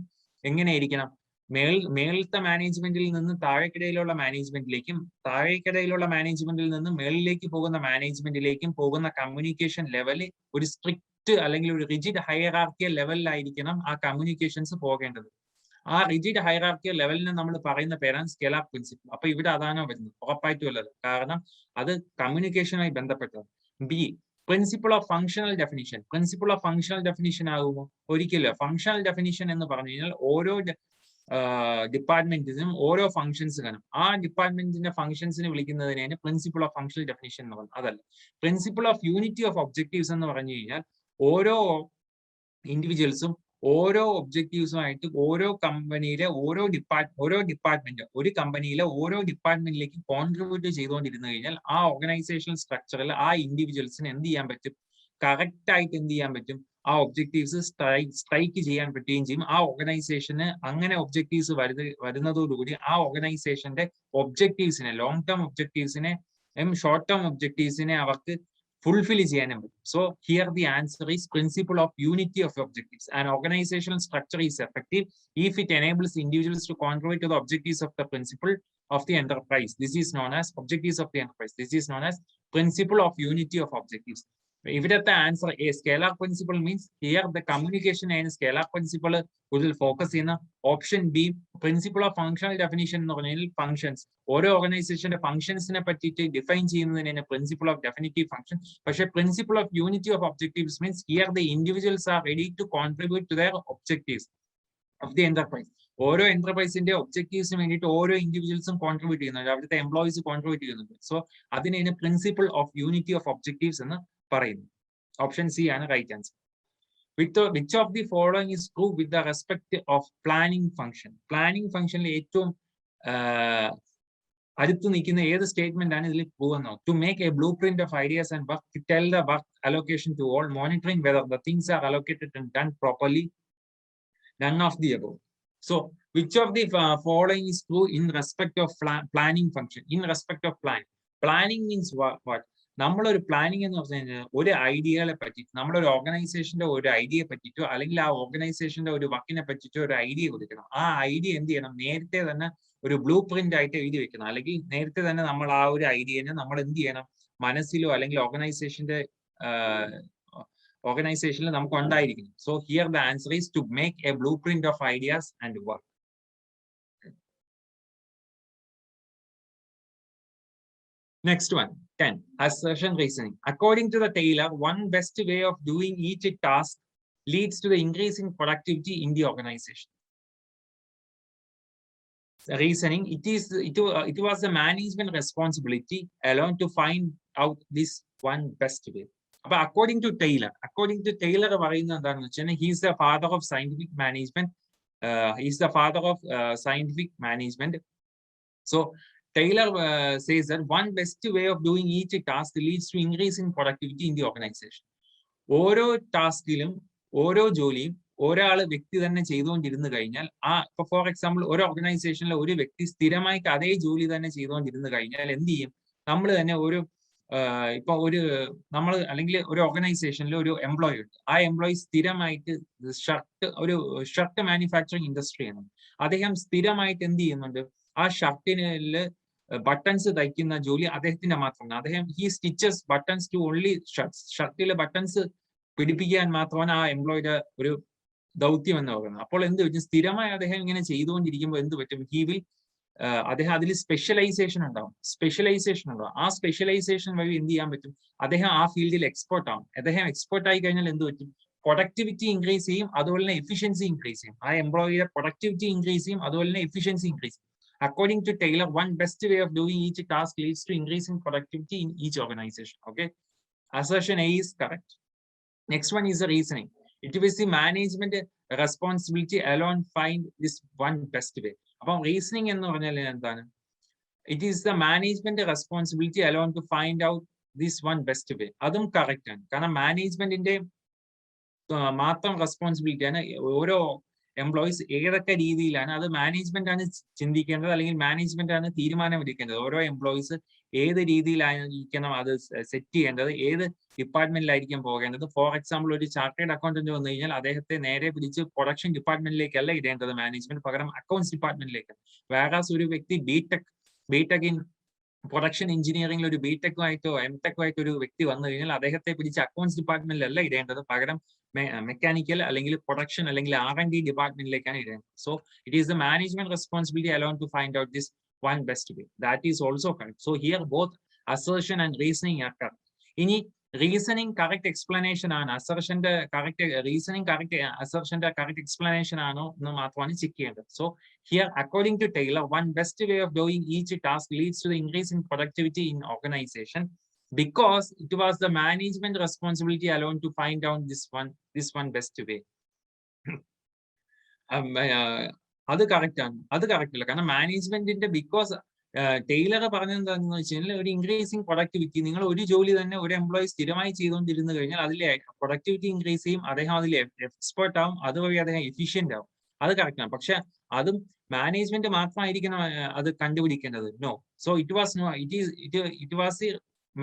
മേളത്തെ മാനേജ്മെന്റിൽ നിന്ന് താഴേക്കിടയിലുള്ള മാനേജ്മെന്റിലേക്കും, താഴേക്കിടയിലുള്ള മാനേജ്മെന്റിൽ നിന്ന് മേളിലേക്ക് പോകുന്ന മാനേജ്മെന്റിലേക്കും പോകുന്ന communication level ഒരു strict അല്ലെങ്കിൽ ഒരു റിജിഡ് ഹൈറാർക്കിയൽ ലെവലിലായിരിക്കണം ആ കമ്മ്യൂണിക്കേഷൻസ് പോകേണ്ടത്. ആ റിജിഡ് ഹൈറാർക്കിയൽ ലെവലിനെ നമ്മൾ പറയുന്ന പേരാണ് സ്കെലാർ പ്രിൻസിപ്പിൾ. അപ്പൊ ഇവിടെ അതാണോ വരുന്നത്? ഉറപ്പായിട്ടും അല്ലത്, കാരണം അത് കമ്മ്യൂണിക്കേഷനുമായി ബന്ധപ്പെട്ടത്. B, principle of functional definition. Principle of functional definition ആകുമോ? ഒരിക്കലും. ഫങ്ഷണൽ ഡെഫിനിഷൻ എന്ന് പറഞ്ഞു കഴിഞ്ഞാൽ ഓരോ ഡിപ്പാർട്ട്മെന്റിനും ഓരോ ഫംഗ്ഷൻസ് കാണും. ആ ഡിപ്പാർട്ട്മെന്റിന്റെ ഫംഗ്ഷൻസിന് വിളിക്കുന്നതിനാണ് പ്രിൻസിപ്പിൾ ഓഫ് ഫങ്ഷണൽ ഡെഫിനിഷൻ എന്ന് പറയുന്നത്. അതല്ല, principle of unity of objectives എന്ന് പറഞ്ഞു കഴിഞ്ഞാൽ ഓരോ ഇൻഡിവിജ്വൽസും ഓരോ ഒബ്ജക്റ്റീവ്സുമായിട്ട് ഓരോ കമ്പനിയിലെ ഓരോ ഡിപ്പാർട്ട്മെന്റ് ഒരു കമ്പനിയിലെ ഓരോ ഡിപ്പാർട്ട്മെന്റിലേക്ക് കോൺട്രിബ്യൂട്ട് ചെയ്തുകൊണ്ടിരുന്നു കഴിഞ്ഞാൽ ആ ഓർഗനൈസേഷണൽ സ്ട്രക്ചറിൽ ആ ഇൻഡിവിജ്വൽസിന് എന്ത് ചെയ്യാൻ പറ്റും? കറക്റ്റ് ആയിട്ട് എന്ത് ചെയ്യാൻ പറ്റും? ആ ഒബ്ജക്റ്റീവ്സ് സ്ട്രൈക്ക് ചെയ്യാൻ പറ്റുകയും ചെയ്യും. ആ ഓർഗനൈസേഷന് അങ്ങനെ ഒബ്ജക്റ്റീവ്സ് വരുന്നതോടുകൂടി ആ ഓർഗനൈസേഷന്റെ ഒബ്ജക്റ്റീവ്സിനെ, ലോങ് ടേം ഒബ്ജക്റ്റീവ്സിനെ, ഷോർട്ട് ടേം ഒബ്ജക്റ്റീവ്സിനെ അവർക്ക് fulfill ചെയ്യാനും പറ്റും. So here the answer is principle of unity of objectives. An organizational structure is effective if it enables individuals to contribute to the objectives of the principle of the enterprise. This is known as objectives of the enterprise. This is known as principle of unity of objectives. ഇവിടുത്തെ answer A, scalar principle means here the communication ആണ് scalar principle കൂടുതൽ focus ചെയ്യുന്ന. Option B, principle of functional definition എന്ന് പറഞ്ഞാൽ functions, ഓരോ ഓർഗനൈസേഷന്റെ ഫംഗ്ഷൻസിനെ പറ്റിയിട്ട് ഡിഫൈൻ ചെയ്യുന്നതിനാണ് പ്രിൻസിപ്പിൾ ഓഫ് ഡെഫിനിറ്റീവ് ഫംഗ്ഷൻ. പക്ഷേ principle of unity of objectives means here the individuals are ready to contribute to their objectives of the enterprise. ഓരോ എന്റർപ്രൈസിന്റെ ഒബ്ജക്റ്റീവ്സിന് വേണ്ടിയിട്ട് ഓരോ ഇൻഡിവിജ്വൽസും കോൺട്രിബ്യൂട്ട് ചെയ്യുന്നുണ്ട്, അവിടുത്തെ എംപ്ലോയീസ് കോൺട്രിബ്യൂട്ട് ചെയ്യുന്നുണ്ട്. സോ അതിനാണ് principle of unity of objectives എന്ന് പറയുന്നു. ഓപ്ഷൻ സി ആണ് right answer. Which of the following is true with the respect of planning function? Planning ഫംഗ്ഷനിൽ ഏറ്റവും അടുത്ത് നിൽക്കുന്ന ഏത് സ്റ്റേറ്റ്മെന്റ് ആണ് ഇതിൽ ട്രൂ എന്നോ? To make a blueprint of ideas and work, to tell the work allocation to all, monitoring whether the things are allocated and done properly, none of the above. So which of the following is true in respect of planning function? In respect of planning means what? നമ്മളൊരു planning എന്ന് പറഞ്ഞു കഴിഞ്ഞാൽ ഒരു ഐഡിയകളെ പറ്റിയിട്ട്, നമ്മളൊരു ഓർഗനൈസേഷന്റെ ഒരു ഐഡിയയെ പറ്റിയിട്ടോ അല്ലെങ്കിൽ ആ ഓർഗനൈസേഷന്റെ ഒരു വർക്കിനെ പറ്റിയിട്ടോ ഒരു ഐഡിയ കൊടുക്കണം. ആ ഐഡിയ എന്ത് ചെയ്യണം? നേരത്തെ തന്നെ ഒരു ബ്ലൂ പ്രിന്റ് ആയിട്ട് എഴുതി വെക്കണം. അല്ലെങ്കിൽ നേരത്തെ തന്നെ നമ്മൾ ആ ഒരു ഐഡിയനെ നമ്മൾ എന്ത് ചെയ്യണം? മനസ്സിലോ അല്ലെങ്കിൽ ഓർഗനൈസേഷനിൽ നമുക്ക് ഉണ്ടായിരിക്കണം. So here the answer is to make a blueprint of ideas and work. Next one, 10. Assertion reasoning. According to the Taylor, one best way of doing each task leads to the increase in productivity in the organization. Reasoning, it was the management responsibility alone to find out this one best way. But according to Taylor he is the father of scientific management. He is the father of scientific management. So Taylor says that one best way of doing each task leads to increase in productivity in the organization. ഓരോ ടാസ്കിലും ഓരോ ജോലിയും ഒരാൾ വ്യക്തി തന്നെ ചെയ്തുകൊണ്ടിരുന്നു കഴിഞ്ഞാൽ ഇപ്പൊ for example ഒരു ഓർഗനൈസേഷനിലെ ഒരു വ്യക്തി സ്ഥിരമായിട്ട് അതേ ജോലി തന്നെ ചെയ്തുകൊണ്ടിരുന്നു കഴിഞ്ഞാൽ എന്ത് ചെയ്യും? നമ്മൾ തന്നെ ഇപ്പൊ നമ്മൾ അല്ലെങ്കിൽ ഒരു ഓർഗനൈസേഷനിൽ ഒരു എംപ്ലോയി ഉണ്ട്. ആ എംപ്ലോയി സ്ഥിരമായിട്ട് ഷർട്ട് മാനുഫാക്ചറിങ് ഇൻഡസ്ട്രിയാണ്. അദ്ദേഹം സ്ഥിരമായിട്ട് എന്ത് ചെയ്യുന്നുണ്ട്? ആ ഷർട്ടിനില് ബട്ടൺസ് തയ്ക്കുന്ന ജോലി അദ്ദേഹത്തിന്റെ മാത്രമാണ്. അദ്ദേഹം he stitches buttons to only shirts. ഷർട്ടിലെ ബട്ടൺസ് പിടിപ്പിക്കാൻ മാത്രമാണ് ആ എംപ്ലോയിയുടെ ഒരു ദൗത്യം എന്ന് പറയുന്നത്. അപ്പോൾ എന്ത് പറ്റും? സ്ഥിരമായി അദ്ദേഹം ഇങ്ങനെ ചെയ്തുകൊണ്ടിരിക്കുമ്പോൾ എന്ത് പറ്റും? അദ്ദേഹം അതിൽ സ്പെഷ്യലൈസേഷൻ ഉണ്ടാവും. ആ സ്പെഷ്യലൈസേഷൻ വഴി എന്ത് ചെയ്യാൻ പറ്റും? അദ്ദേഹം ആ ഫീൽഡിൽ എക്സ്പേർട്ട് ആവും. അദ്ദേഹം എക്സ്പേർട്ട് ആയി കഴിഞ്ഞാൽ എന്ത് പറ്റും? പ്രൊഡക്ടിവിറ്റി ഇൻക്രീസ് ചെയ്യും, അതുപോലെ തന്നെ എഫിഷ്യൻസി ഇൻക്രീസ് ചെയ്യും. ആ എംപ്ലോയിയുടെ പ്രൊഡക്ടിവിറ്റി ഇൻക്രീസ് ചെയ്യും, അതുപോലെ തന്നെ എഫിഷ്യൻസി ഇൻക്രീസ് ചെയ്യും. According to Taylor, one best way of doing each task leads to increase in productivity in each organization. Okay, assertion A is correct. Next one is the reasoning. It is the management responsibility alone find this one best way. About reasoning ennu parnal endana? It is the management responsibility alone to find out this one best way. Adum correct ആണ്. കാരണം മാനേജ്മെന്റിന്റെ മാത്രം responsibility ആണ് ഓരോ employees ഏതൊക്കെ രീതിയിലാണ് അത് management ആണ് ചിന്തിക്കേണ്ടത്, അല്ലെങ്കിൽ മാനേജ്മെന്റ് ആണ് തീരുമാനം എടുക്കേണ്ടത്. ഓരോ എംപ്ലോയീസ് ഏത് രീതിയിലായിരിക്കണം അത് സെറ്റ് ചെയ്യേണ്ടത്, ഏത് ഡിപ്പാർട്ട്മെന്റിലായിരിക്കും പോകേണ്ടത്. ഫോർ എക്സാമ്പിൾ, ഒരു ചാർട്ടേഡ് അക്കൗണ്ടന്റ് വന്നു കഴിഞ്ഞാൽ അദ്ദേഹത്തെ നേരെ പിടിച്ച് പ്രൊഡക്ഷൻ ഡിപ്പാർട്ട്മെന്റിലേക്കല്ല ഇടേണ്ടത് മാനേജ്മെന്റ്, പകരം അക്കൗണ്ട്സ് ഡിപ്പാർട്ട്മെന്റിലേക്ക്. വേറാസ് ഒരു വ്യക്തി ബിടെക് ഇൻ പ്രൊഡക്ഷൻ എഞ്ചിനീയറിംഗിൽ ഒരു ബിടെക്കുമായിട്ടോ എംടെക്കുമായിട്ടോ ഒരു വ്യക്തി വന്നു കഴിഞ്ഞാൽ അദ്ദേഹത്തെ പിടിച്ച് അക്കൗണ്ട്സ് ഡിപ്പാർട്ട്മെന്റിലല്ല ഇടേണ്ടത്, പകരം മെക്കാനിക്കൽ അല്ലെങ്കിൽ പ്രൊഡക്ഷൻ അല്ലെങ്കിൽ R&D ഡിപ്പാർട്ട്മെന്റിലേക്കാണ് ഇടേണ്ടത്. So it is the management responsibility alone to find out this one best way. That is also correct. So here both assertion and reasoning are correct. ഇനി reasoning correct explanation ആണ്, assertion correct reasoning correct assertion correct explanation ആണോ എന്ന് മാത്രമാണ് check ചെയ്യേണ്ടത്. So here according to Taylor, one best way of doing each task leads to the increase in productivity in organization because it was the management responsibility alone to find out this one best way. അത് correct ആണ്, അത് correct അല്ല. കാരണം മാനേജ്മെന്റിന്റെ because Taylor പറഞ്ഞത് എന്താണെന്ന് വെച്ച് കഴിഞ്ഞാൽ ഒരു ഇൻക്രീസിങ് പ്രൊഡക്ടിവിറ്റി, നിങ്ങൾ ഒരു ജോലി തന്നെ ഒരു എംപ്ലോയി സ്ഥിരമായി ചെയ്തുകൊണ്ടിരുന്നു കഴിഞ്ഞാൽ അതിലെ പ്രൊഡക്ടിവിറ്റി ഇൻക്രീസ് ചെയ്യും, അദ്ദേഹം അതിൽ എക്സ്പേർട്ട് ആവും, അതുവഴി അദ്ദേഹം എഫിഷ്യന്റ് ആവും. അത് കറക്റ്റ് ആണ്. പക്ഷെ അതും മാനേജ്മെന്റ് മാത്രമായിരിക്കണം അത് കണ്ടുപിടിക്കേണ്ടത്. No. So it was the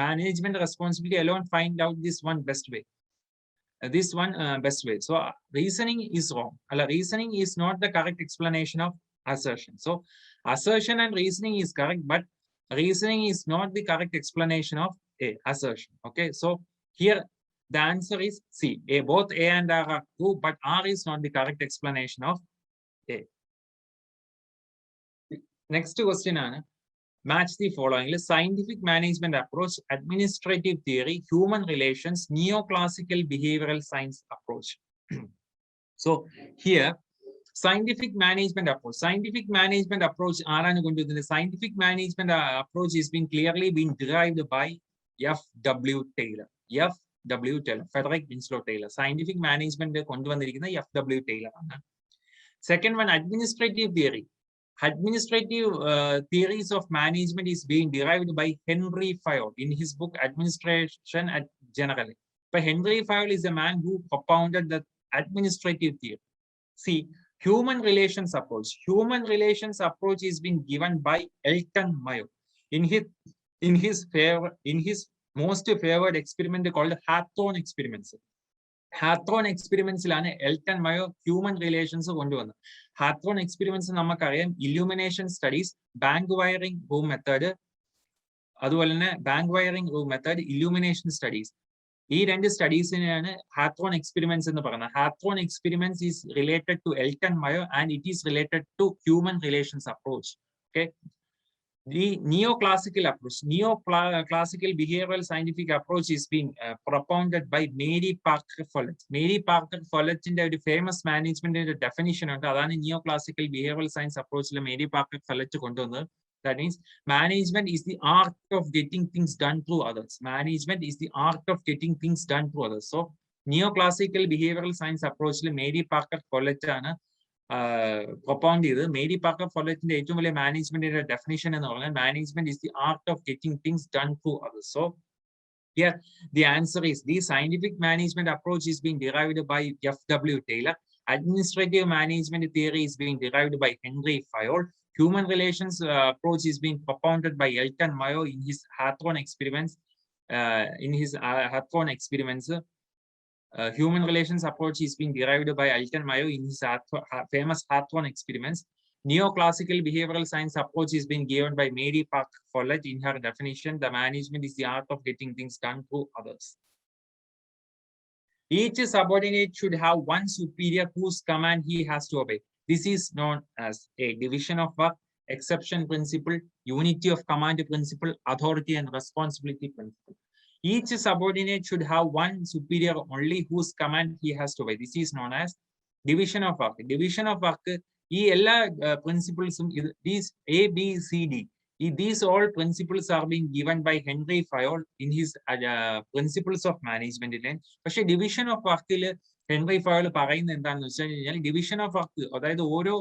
management responsibility alone find out this one best way. This one best way. So reasoning is wrong. Reasoning is not the correct explanation of assertion. So assertion and reasoning is correct, but reasoning is not the correct explanation of assertion. Okay, so here the answer is C. Both A and R are true, but R is not the correct explanation of A. Next question ആണ്, match the following: scientific management approach, administrative theory, human relations, neoclassical behavioral science approach. So here scientific management approach ആരാണ് കൊണ്ടുവരുന്നത്? Scientific management approach is been clearly been derived by F.W. Taylor. Frederick Winslow Taylor. Scientific management കൊണ്ടുവന്നിരിക്കുന്ന F.W. Taylor ആണ്. Second one, administrative theory. Administrative theories of management is being derived by Henry Fayol in his book Administration at Generally. But Henry Fayol is a man who propounded the administrative theory. See, human relations approach is being given by Elton Mayo in his most favored experiment called Hawthorne experiments. Hawthorne എക്സ്പെരിമെന്റ്സിലാണ് Elton Mayo human relations കൊണ്ടുവന്നത്. Hawthorne experiments നമുക്കറിയാം, illumination studies, bank wiring room method, അതുപോലെ തന്നെ bank wiring room method, illumination studies. ഈ രണ്ട് സ്റ്റഡീസിനെയാണ് Hawthorne experiments എന്ന് പറയുന്നത്. Hawthorne experiments is related to Elton Mayo and it is related to human relations approach. Okay, The neoclassical behavioral scientific approach is being propounded by Mary Parker Follett. Mary Parker Follett in the famous management definition of neoclassical behavioral science approach. Mary Parker Follett, that means management is the art of getting things done through others. Management is the art of getting things done through others. So neoclassical behavioral science approach Mary Parker Follett propound ചെയ്ത് Mary packer ഫോളറ്റിന്റെ ഏറ്റവും വലിയ മാനേജ്മെന്റിന്റെ definition എന്ന് പറഞ്ഞാൽ management is the art of getting things done through others. So here the answer is the scientific management approach is being derived by F.W. Taylor. Administrative management theory is being derived by Henry Fayol. Human relations approach is being propounded by Elton Mayo in his Hawthorne experiments. Human relations approach is being derived by Elton Mayo in his famous Hawthorne experiments. Neoclassical behavioral science approach is being given by Mary Parker Follett in her definition. The management is the art of getting things done through others. Each subordinate should have one superior whose command he has to obey. This is known as a division of work, exception principle, unity of command principle, authority and responsibility principle. Each subordinate should have one superior only whose command he has to obey. This is known as division of work. Division of work, principles, these A, B, C, D, these all principles are being given by Henry Fayol in his principles of management. But division of work, Henry Fayol പറയുന്നത് എന്താണെന്ന് വെച്ച് കഴിഞ്ഞാൽ division of work, അതായത് ഓരോ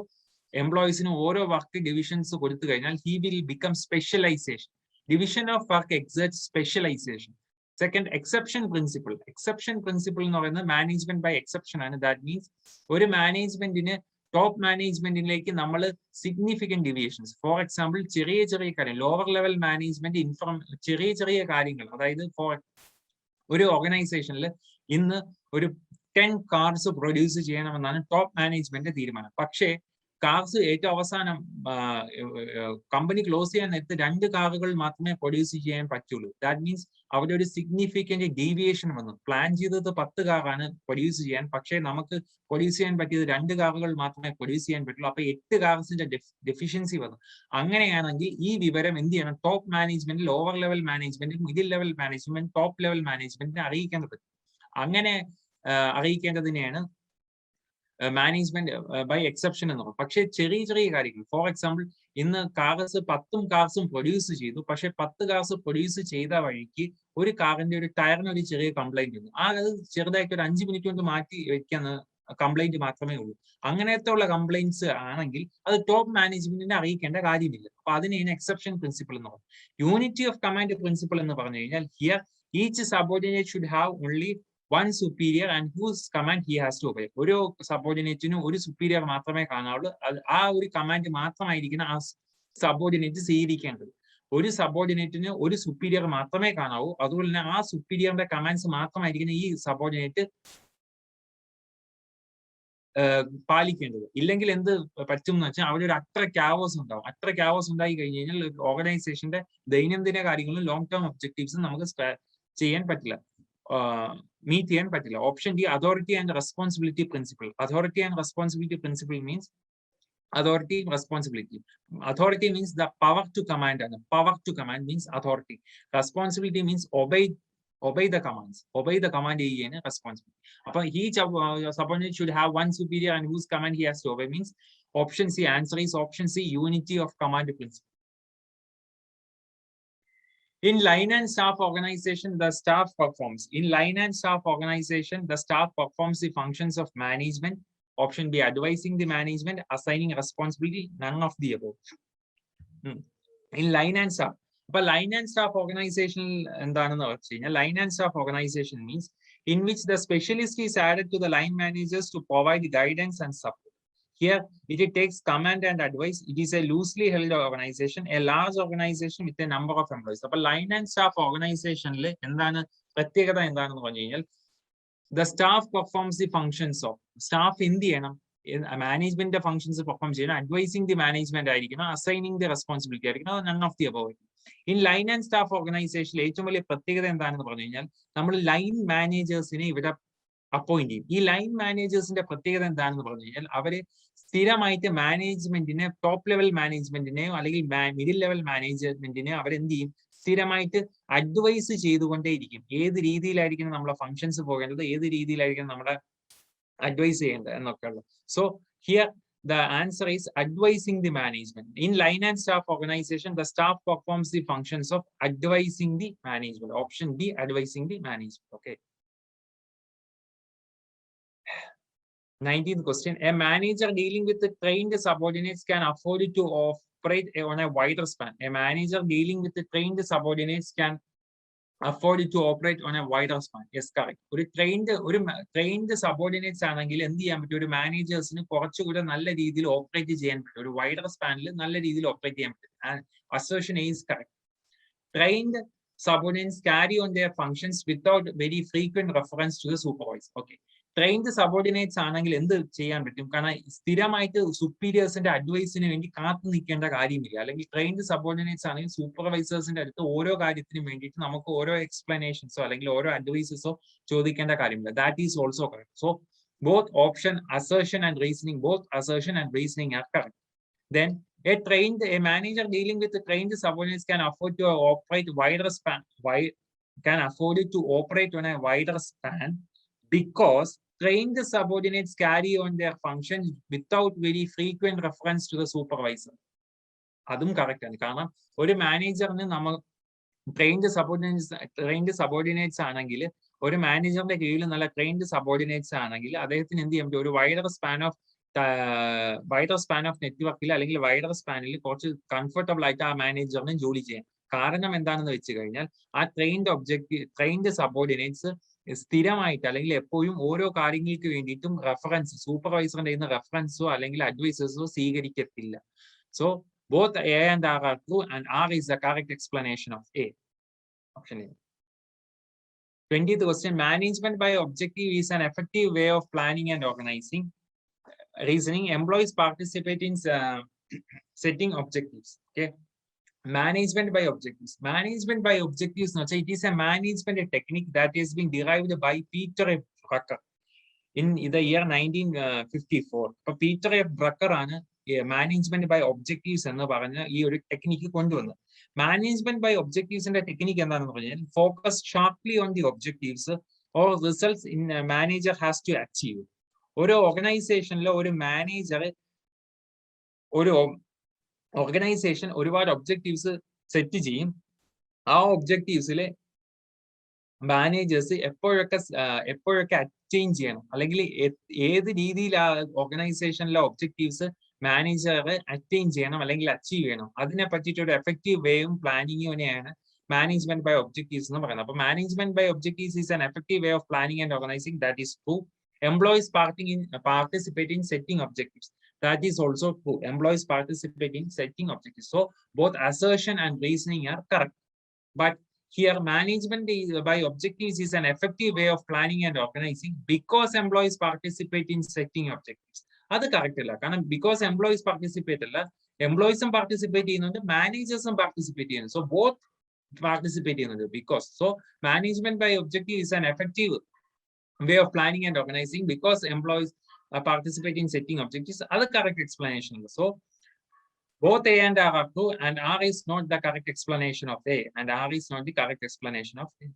എംപ്ലോയീസിനും ഓരോ work divisions കൊടുത്തു കഴിഞ്ഞാൽ he will become specialization. Division of work exerts specialization. Second, exception principle. Exception principle എന്ന് പറയുന്നത് management by exception ആണ്. That means ഒരു മാനേജ്മെന്റിന് ടോപ്പ് മാനേജ്മെന്റിലേക്ക് നമ്മൾ സിഗ്നിഫിക്കന്റ് ഡിവിയേഷൻസ്, ഫോർ എക്സാമ്പിൾ ചെറിയ കാര്യം, ലോവർ ലെവൽ മാനേജ്മെന്റ് ചെറിയ കാര്യങ്ങൾ, അതായത് ഫോർ ഒരു ഓർഗനൈസേഷനിൽ ഇന്ന് ഒരു 10 കാർസ് പ്രൊഡ്യൂസ് ചെയ്യണമെന്നാണ് ടോപ്പ് മാനേജ്മെന്റ് തീരുമാനം. പക്ഷേ കാർസ് ഏറ്റവും അവസാനം കമ്പനി ക്ലോസ് ചെയ്യാൻ നേരത്ത് 2 കാറുകൾ മാത്രമേ പ്രൊഡ്യൂസ് ചെയ്യാൻ പറ്റുള്ളൂ. ദാറ്റ് മീൻസ് അവിടെ ഒരു സിഗ്നിഫിക്കന്റ് ഡീവിയേഷൻ വന്നു. പ്ലാൻ ചെയ്തത് 10 കാറാണ് പ്രൊഡ്യൂസ് ചെയ്യാൻ, പക്ഷേ നമുക്ക് പ്രൊഡ്യൂസ് ചെയ്യാൻ പറ്റിയത് 2 കാറുകൾ മാത്രമേ പ്രൊഡ്യൂസ് ചെയ്യാൻ പറ്റുള്ളൂ. അപ്പൊ 8 കാർസിന്റെ ഡെഫിഷ്യൻസി വന്നു. അങ്ങനെയാണെങ്കിൽ ഈ വിവരം എന്ത് ചെയ്യണം? Top management, lower level management, middle level management, top level മാനേജ്മെന്റിനെ അറിയിക്കേണ്ടത്. അങ്ങനെ അറിയിക്കേണ്ടതിനെയാണ് മാനേജ്മെന്റ് ബൈ എക്സെപ്ഷൻ എന്ന് പറയും. പക്ഷേ ചെറിയ കാര്യങ്ങൾ, ഫോർ എക്സാമ്പിൾ ഇന്ന് 10 കാർസും പ്രൊഡ്യൂസ് ചെയ്തു, പക്ഷെ 10 കാർസ് പ്രൊഡ്യൂസ് ചെയ്ത വഴിക്ക് ഒരു കാറിന്റെ ഒരു ടയറിന് ഒരു ചെറിയ കംപ്ലൈന്റ് ഉണ്ട്. അത് ചെറുതായിട്ട് ഒരു 5 മിനിറ്റ് കൊണ്ട് മാറ്റി വെക്കുന്ന കംപ്ലൈന്റ് മാത്രമേ ഉള്ളൂ. അങ്ങനത്തെ ഉള്ള കംപ്ലൈന്റ്സ് ആണെങ്കിൽ അത് ടോപ്പ് മാനേജ്മെന്റിനെ അറിയിക്കേണ്ട കാര്യമില്ല. അപ്പൊ അതിനെയാണ് എക്സെപ്ഷൻ പ്രിൻസിപ്പിൾ എന്ന് പറയുന്നത്. യൂണിറ്റി ഓഫ് കമാൻഡ് പ്രിൻസിപ്പിൾ എന്ന് പറഞ്ഞു കഴിഞ്ഞാൽ here each subordinate should have only one superior and whose command he has to obey. ഒരു സബോർഡിനേറ്റിനും ഒരു സുപ്പീരിയർ മാത്രമേ കാണാവുള്ളൂ. ആ ഒരു കമാൻഡ് മാത്രമായിരിക്കണം ആ സബോർഡിനേറ്റ് സ്വീകരിക്കേണ്ടത്. ഒരു സബോർഡിനേറ്റിന് ഒരു സുപ്പീരിയർ മാത്രമേ കാണാവൂ. അതുപോലെ തന്നെ ആ സുപ്പീരിയറിന്റെ കമാൻഡ്സ് മാത്രമായിരിക്കണം ഈ സബോർഡിനേറ്റ് പാലിക്കേണ്ടത്. ഇല്ലെങ്കിൽ എന്ത് പറ്റും എന്ന് വെച്ചാൽ അവിടെ ഒരു അത്ര ക്യാവോസ് ഉണ്ടാവും. അത്ര ക്യാവോസ് ഉണ്ടായി കഴിഞ്ഞ് കഴിഞ്ഞാൽ ഓർഗനൈസേഷന്റെ ദൈനംദിന കാര്യങ്ങളും ലോങ് ടേം ഒബ്ജക്റ്റീവ്സും നമുക്ക് ചെയ്യാൻ പറ്റില്ല, meet ചെയ്യാൻ പറ്റില്ല. Option D, authority and responsibility principle. Authority and responsibility principle means authority, responsibility. Authority means the power to command, and power to command means authority. Responsibility means obey the commands. Obey the command is responsibility. Each subordinate should have one superior and whose command he has to obey means option C. Answer is option C, unity of command principle. In line and staff organization, the staff performs. In line and staff organization, the staff performs the functions of management. Option B, advising the management, assigning responsibility, none of the above. In line and staff. But line and staff organization, line and staff organization means in which the specialist is added to the line managers to provide guidance and support. Here, it takes command and advice. It is a loosely held organization, a large organization with a number of employees. So, line and staff organization, the staff performs the functions of staff in the management functions performs, advising the management, assigning the responsibility, none of the above. In line and staff organization, line managers appoint ചെയ്യും. ഈ line മാനേജേഴ്സിന്റെ പ്രത്യേകത എന്താണെന്ന് പറഞ്ഞു കഴിഞ്ഞാൽ അവര് സ്ഥിരമായിട്ട് മാനേജ്മെന്റിനെ, top level മാനേജ്മെന്റിനെയോ അല്ലെങ്കിൽ മിഡിൽ ലെവൽ മാനേജ്മെന്റിനെയോ അവരെന്ത് ചെയ്യും, സ്ഥിരമായിട്ട് അഡ്വൈസ് ചെയ്തുകൊണ്ടേയിരിക്കും. ഏത് രീതിയിലായിരിക്കും നമ്മളെ ഫങ്ഷൻസ് പോകേണ്ടത്, ഏത് രീതിയിലായിരിക്കും നമ്മുടെ അഡ്വൈസ് ചെയ്യേണ്ടത് എന്നൊക്കെ ഉള്ളത്. So here the answer is advising the management. In line and staff organization, the staff performs the functions of advising the management. Option B, advising the management. Okay. 19th question. A manager dealing with the trained subordinates can afford to operate on a wider span. A manager dealing with the trained subordinates can afford to operate on a wider span. Yes, correct. ഒരു trained subordinates ആണെങ്കിൽ എന്ത് ചെയ്യാൻ പറ്റും, ഒരു മാനേജേഴ്സിന് കുറച്ചുകൂടെ നല്ല രീതിയിൽ operate ചെയ്യാൻ പറ്റും, ഒരു വൈഡർ സ്പാനിൽ നല്ല രീതിയിൽ ഓപ്പറേറ്റ് ചെയ്യാൻ പറ്റും. Assertion is correct. Trained subordinates carry on their functions without very frequent reference to the supervisor. Okay. Trained subordinates ആണെങ്കിൽ എന്ത് ചെയ്യാൻ പറ്റും, കാരണം സ്ഥിരമായിട്ട് സുപ്പീരിയേഴ്സിന്റെ അഡ്വൈസിന് വേണ്ടി കാത്തു നിൽക്കേണ്ട കാര്യമില്ല. അല്ലെങ്കിൽ ട്രെയിൻഡ് സബോർഡിനേറ്റ്സ് ആണെങ്കിൽ സൂപ്പർവൈസേഴ്സിന്റെ അടുത്ത് ഓരോ കാര്യത്തിനും വേണ്ടിയിട്ട് നമുക്ക് ഓരോ എക്സ്പ്ലനേഷൻസോ അല്ലെങ്കിൽ ഓരോ അഡ്വൈസസോ ചോദിക്കേണ്ട കാര്യമില്ല. That is also correct. So both option assertion and reasoning, both assertion and reasoning are correct. Then a manager dealing with the trained subordinates can afford to operate wider span, can afford to operate on a wider span because trained subordinates carry on their functions without very frequent reference to the supervisor. അതും correct ആണ്. കാരണം ഒരു മാനേജറിന് നമ്മൾ trained subordinates ആണെങ്കിൽ, ഒരു മാനേജറിന്റെ കീഴിൽ നല്ല trained subordinates ആണെങ്കിൽ അദ്ദേഹത്തിന് എന്ത് ചെയ്യാൻ പറ്റും, ഒരു വൈഡർ സ്പാൻ ഓഫ് നെറ്റ്വർക്കിൽ അല്ലെങ്കിൽ വൈഡർ സ്പാനിൽ കുറച്ച് കംഫർട്ടബിൾ ആയിട്ട് ആ മാനേജറിന് ജോലി ചെയ്യാം. കാരണം എന്താണെന്ന് വെച്ച് കഴിഞ്ഞാൽ ആ ട്രെയിൻഡ് സബോർഡിനേറ്റ്സ് സ്ഥിരമായിട്ട് അല്ലെങ്കിൽ എപ്പോഴും ഓരോ കാര്യങ്ങൾക്ക് വേണ്ടിയിട്ടും റെഫറൻസ്, സൂപ്പർവൈസറിന്റെ കയ്യിൽ നിന്ന് റെഫറൻസോ അല്ലെങ്കിൽ അഡ്വൈസേഴ്സോ സ്വീകരിക്കത്തില്ല. So both A and R are true, and R is the correct explanation of A. Option A. 20th question. Management by objective is an effective way of planning and organizing. Reasoning. Employees participate in setting objectives. Okay. Management by objectives. Management by objectives, it is a management technique that has been derived by Peter F. Drucker in the year 1954. So Peter F. Drucker ആണ് management by objectives എന്ന് പറഞ്ഞ ഈ ഒരു technique കൊണ്ടുവന്നത്. Management by ഒബ്ജക്റ്റീവ്സിന്റെ technique എന്താണെന്ന് പറഞ്ഞാൽ focus sharply on the objectives or results in manager has to achieve. ഒരു ഓർഗനൈസേഷനിലെ ഒരു ഓർഗനൈസേഷൻ ഒരുപാട് ഒബ്ജക്റ്റീവ്സ് സെറ്റ് ചെയ്യും. ആ ഒബ്ജക്റ്റീവ്സിലെ മാനേജേഴ്സ് എപ്പോഴൊക്കെ അറ്റൈൻ ചെയ്യണം, അല്ലെങ്കിൽ ഏത് രീതിയിൽ ആ ഓർഗനൈസേഷനിലെ ഒബ്ജക്റ്റീവ്സ് മാനേജർ അറ്റൈൻ ചെയ്യണം അല്ലെങ്കിൽ അച്ചീവ് ചെയ്യണം, അതിനെ പറ്റിയിട്ട് ഒരു എഫക്റ്റീവ് വേയും പ്ലാനിങ്ങിനെയാണ് മാനേജ്മെന്റ് ബൈ ഒബ്ജക്റ്റീവ്സ് എന്ന് പറയുന്നത്. അപ്പൊ management by objectives is an effective way of planning and organizing. That is true. Employees participate in setting objectives. That is also true. Employees participate in setting objectives. So both assertion and reasoning are correct. But here management by objectives is an effective way of planning and organizing because employees participate in setting objectives. അത് correct അല്ല. കാരണം because employees participate അല്ല, എംപ്ലോയീസും participate ചെയ്യുന്നുണ്ട്, മാനേജേഴ്സും participate ചെയ്യുന്നുണ്ട്. So both participate ചെയ്യുന്നുണ്ട്. Because so management by objective is an effective way of planning and organizing because employees participate in setting objectives. Other correct explanation. So both A and R are true, and R is not the correct explanation of A, and R is not the correct explanation of A.